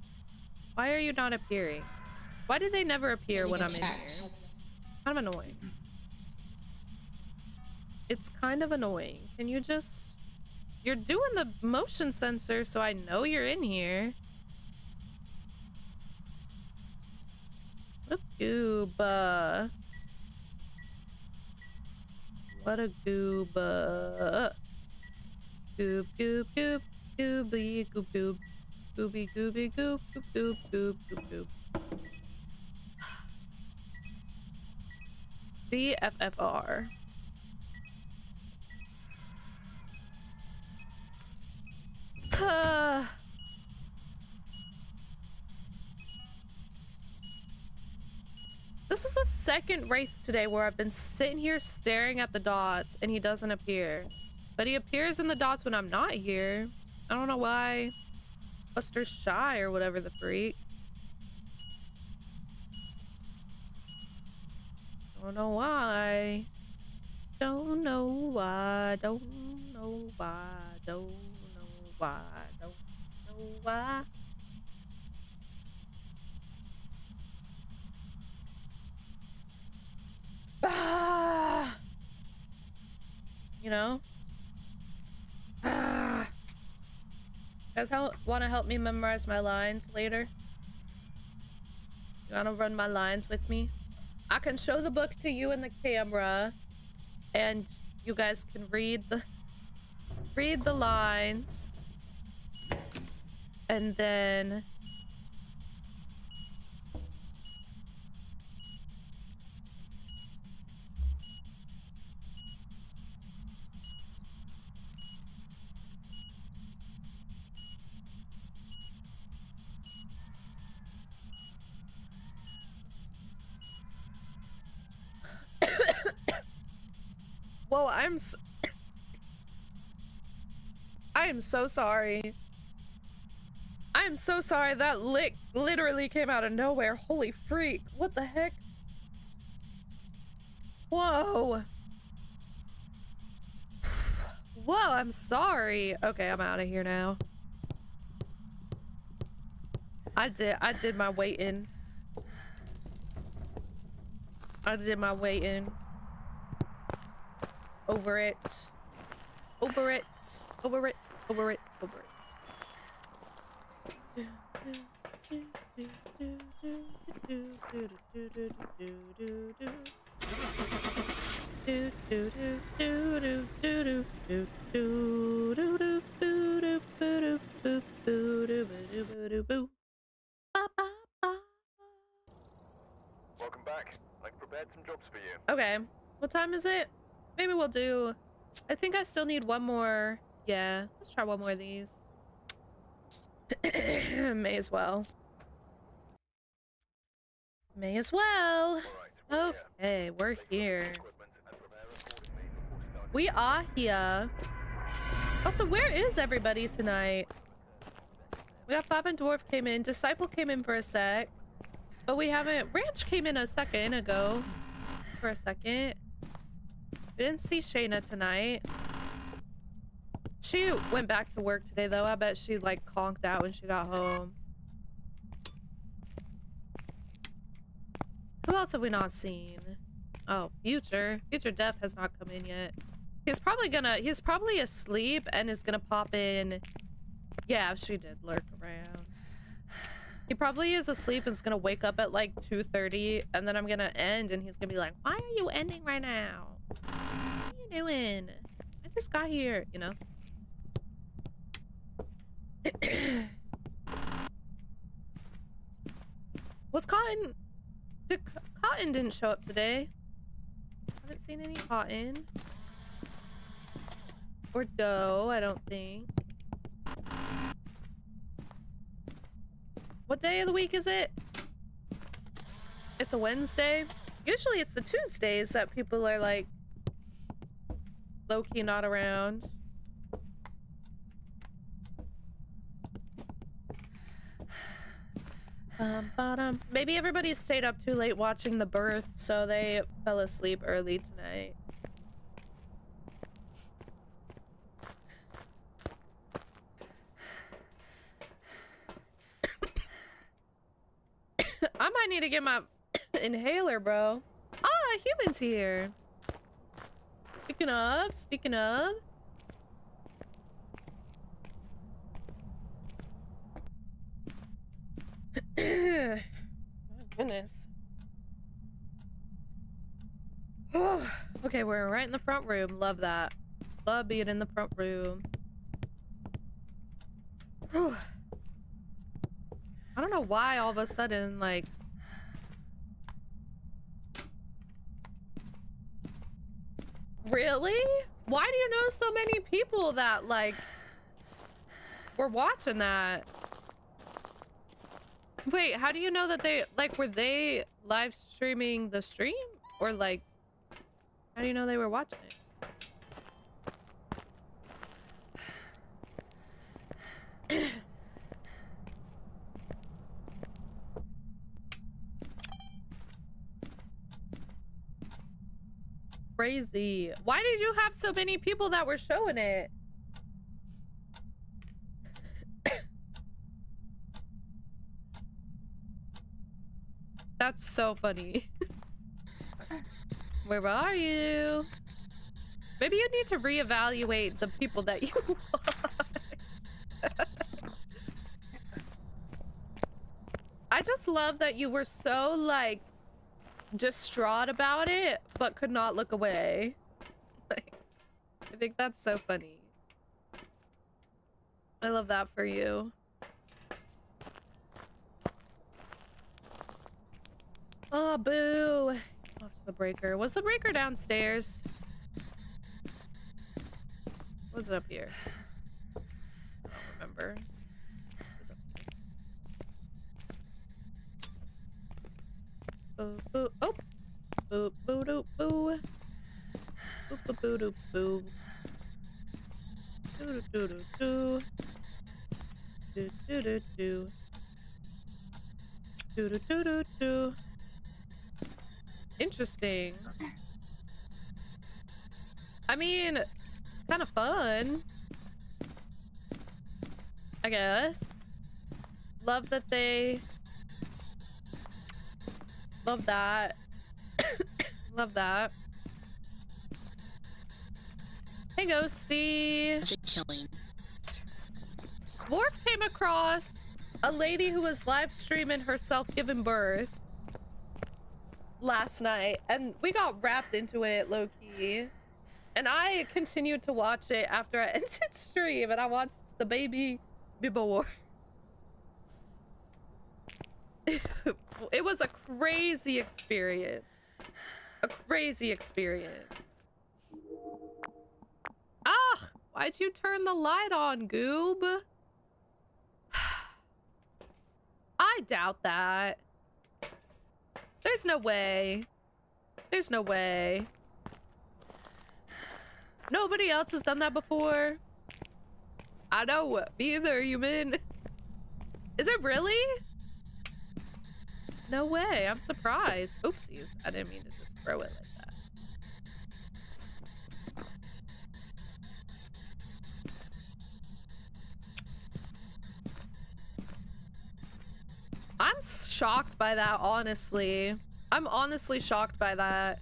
Why are you not appearing? Why do they never appear when I'm in here? Kind of annoying. It's kind of annoying. Can you just... You're doing the motion sensor, so I know you're in here. What a gooba. What a gooba. Goob, goob, goob, gooby, goob, goob. Gooby, gooby, goob, goob, goob, goob, goob, goob. BFFR. This is the second Wraith today where I've been sitting here staring at the dots and he doesn't appear. But he appears in the dots when I'm not here. I don't know why. Buster's shy or whatever the freak. Don't know why. Don't know why. Don't know why. Don't know why. Don't know why. Ah! You know? Ah! You guys want to help me memorize my lines later? You want to run my lines with me? I can show the book to you in the camera, and you guys can read the lines, and then Whoa, I am so sorry. I am so sorry. That lick literally came out of nowhere. Holy freak. What the heck? Whoa. Whoa, I'm sorry. Okay, I'm out of here now. I did my waiting. I did my waiting. Over it. Over it. Over it. Over it. Over it. Welcome back. I've prepared some jobs for you. Okay, what time is it? Maybe we'll do... I think I still need one more. Yeah, let's try one more of these. May as well. May as well. Okay, we're here. We are here. Also, where is everybody tonight? We got Bob and Dwarf came in. Disciple came in for a sec. But we haven't... Ranch came in a second ago. For a second. We didn't see Shayna tonight. She went back to work today, though. I bet she, like, conked out when she got home. Who else have we not seen? Oh, Future. Future Death has not come in yet. He's probably asleep and is gonna pop in. Yeah, she did lurk around. He probably is asleep and is gonna wake up at like 2:30, and then I'm gonna end and he's gonna be like, why are you ending right now? What are you doing? I just got here, you know? Was Cotton... Cotton didn't show up today. Haven't seen any Cotton. Or Doe, I don't think. What day of the week is it? It's a Wednesday. Usually it's the Tuesdays that people are like low-key not around. Maybe everybody stayed up too late watching the birth, so they fell asleep early tonight. I might need to get my inhaler, bro. Ah, Human's here. Speaking of. My goodness. Okay, we're right in the front room. Love that. Love being in the front room. I don't know why all of a sudden, like... Really? Why do you know so many people that, like, were watching that? Wait, how do you know that they, like, were they live streaming the stream? Or, like, how do you know they were watching it? Crazy. Why did you have so many people that were showing it? That's so funny. Where are you? Maybe you need to reevaluate the people that you watch. I just love that you were so, like, distraught about it, but could not look away. Like, I think that's so funny. I love that for you. Oh, boo. Off the breaker. Was the breaker downstairs? Was it up here? I don't remember. It's up here. Boo, boo, oh. Boo, boo, doo, boo. Boop boop boo doo boo. Doo doo doo doo doo. Doo doo doo doo. Doo doo doo doo doo. Interesting. I mean, it's kind of fun. I guess. Love that they... Love that. Love that. Hey, Ghosty. Killing. Worf came across a lady who was live streaming herself giving birth last night, and we got wrapped into it low-key. And I continued to watch it after I ended stream, and I watched the baby be born. It was a crazy experience. A crazy experience. Ah! Why'd you turn the light on, Goob? I doubt that. There's no way. There's no way. Nobody else has done that before. I know, me either, human. Is it really? No way, I'm surprised. Oopsies, I didn't mean to just throw it like that. I'm shocked by that, honestly. I'm honestly shocked by that.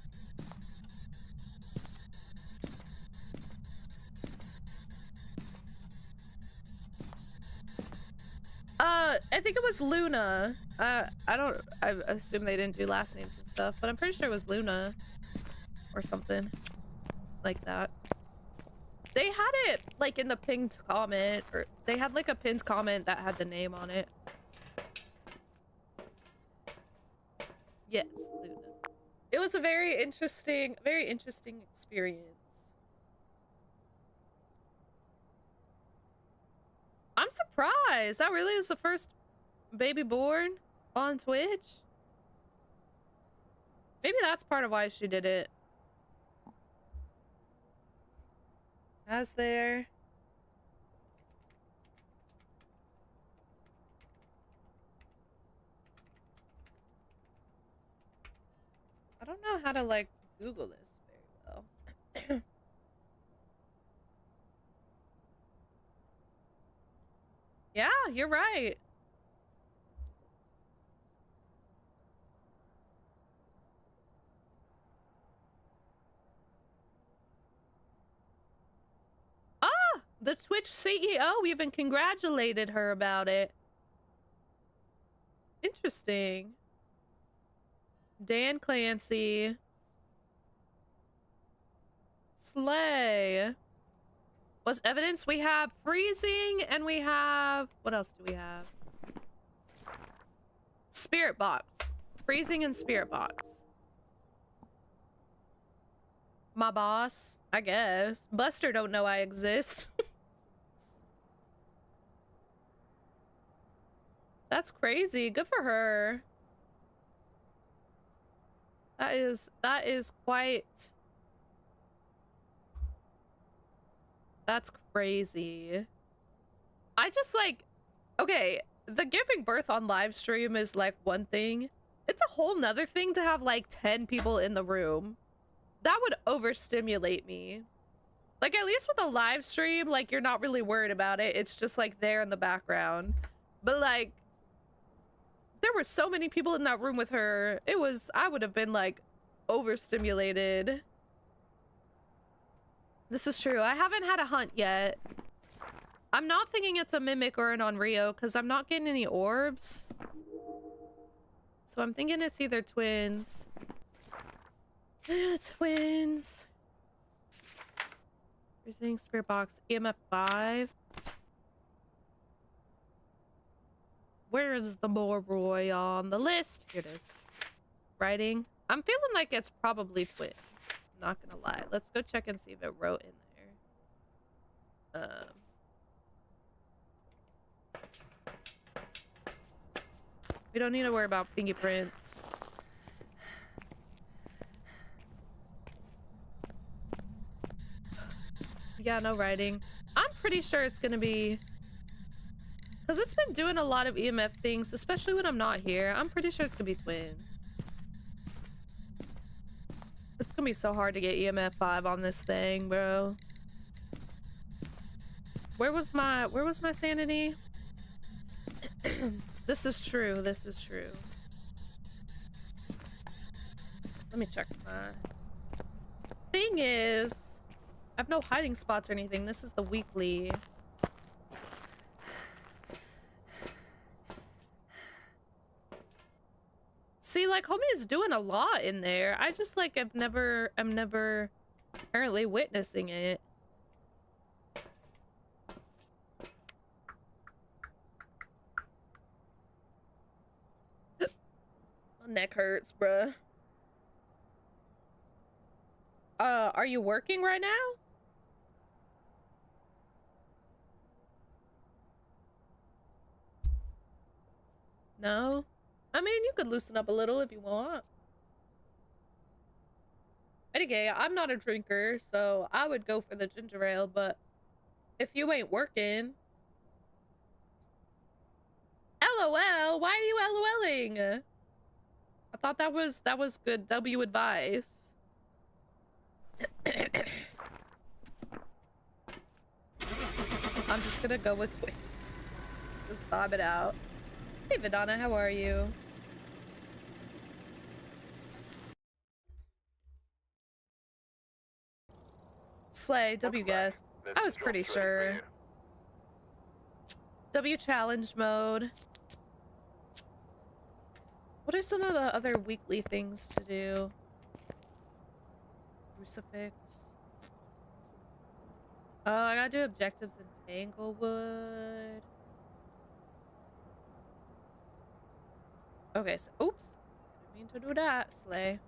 I think it was Luna. I assume they didn't do last names and stuff, but I'm pretty sure it was Luna or something like that. They had it like in the pinned comment, or they had like a pinned comment that had the name on it. Yes, Luna. It was a very interesting experience. I'm surprised. That really was the first baby born on Twitch. Maybe that's part of why she did it. As there. I don't know how to like Google this very well. Yeah, you're right. Ah, the Twitch CEO even congratulated her about it. Interesting. Dan Clancy. Slay. What's evidence? We have freezing and we have... What else do we have? Spirit box. Freezing and spirit box. My boss, I guess. Buster don't know I exist. That's crazy. Good for her. That is quite... That's crazy. I just like... Okay, the giving birth on live stream is like one thing. It's a whole nother thing to have like 10 people in the room. That would overstimulate me. Like, at least with a live stream, like, you're not really worried about it. It's just like there in the background. But like, there were so many people in that room with her. It was... I would have been like overstimulated. This is true. I haven't had a hunt yet. I'm not thinking it's a mimic or an Onryo because I'm not getting any orbs. So I'm thinking it's either twins. Twins. Freezing spirit box. EMF 5. Where is the Morroy on the list? Here it is. Writing. I'm feeling like it's probably twins. Not gonna lie. Let's go check and see if it wrote in there. We don't need to worry about fingerprints. Yeah, no writing. I'm pretty sure it's gonna be... Because it's been doing a lot of EMF things, especially when I'm not here. I'm pretty sure it's gonna be twins. It's gonna be so hard to get EMF 5 on this thing, bro. Where was my sanity? This is true. This is true. Let me check my... Thing is, I have no hiding spots or anything. This is the weekly. See, like, homie is doing a lot in there. I just, like, I'm never currently witnessing it. My neck hurts, bruh. Are you working right now? No? I mean, you could loosen up a little if you want. Anyway, I'm not a drinker, so I would go for the ginger ale, but if you ain't working... LOL, why are you LOLing? I thought that was good W advice. I'm just gonna go with twins. Just bob it out. Hey Vidana, how are you? Slay, W guess. I was pretty sure. W challenge mode. What are some of the other weekly things to do? Crucifix. Oh, I gotta do objectives in Tanglewood. Okay, so oops. Didn't mean to do that, Slay.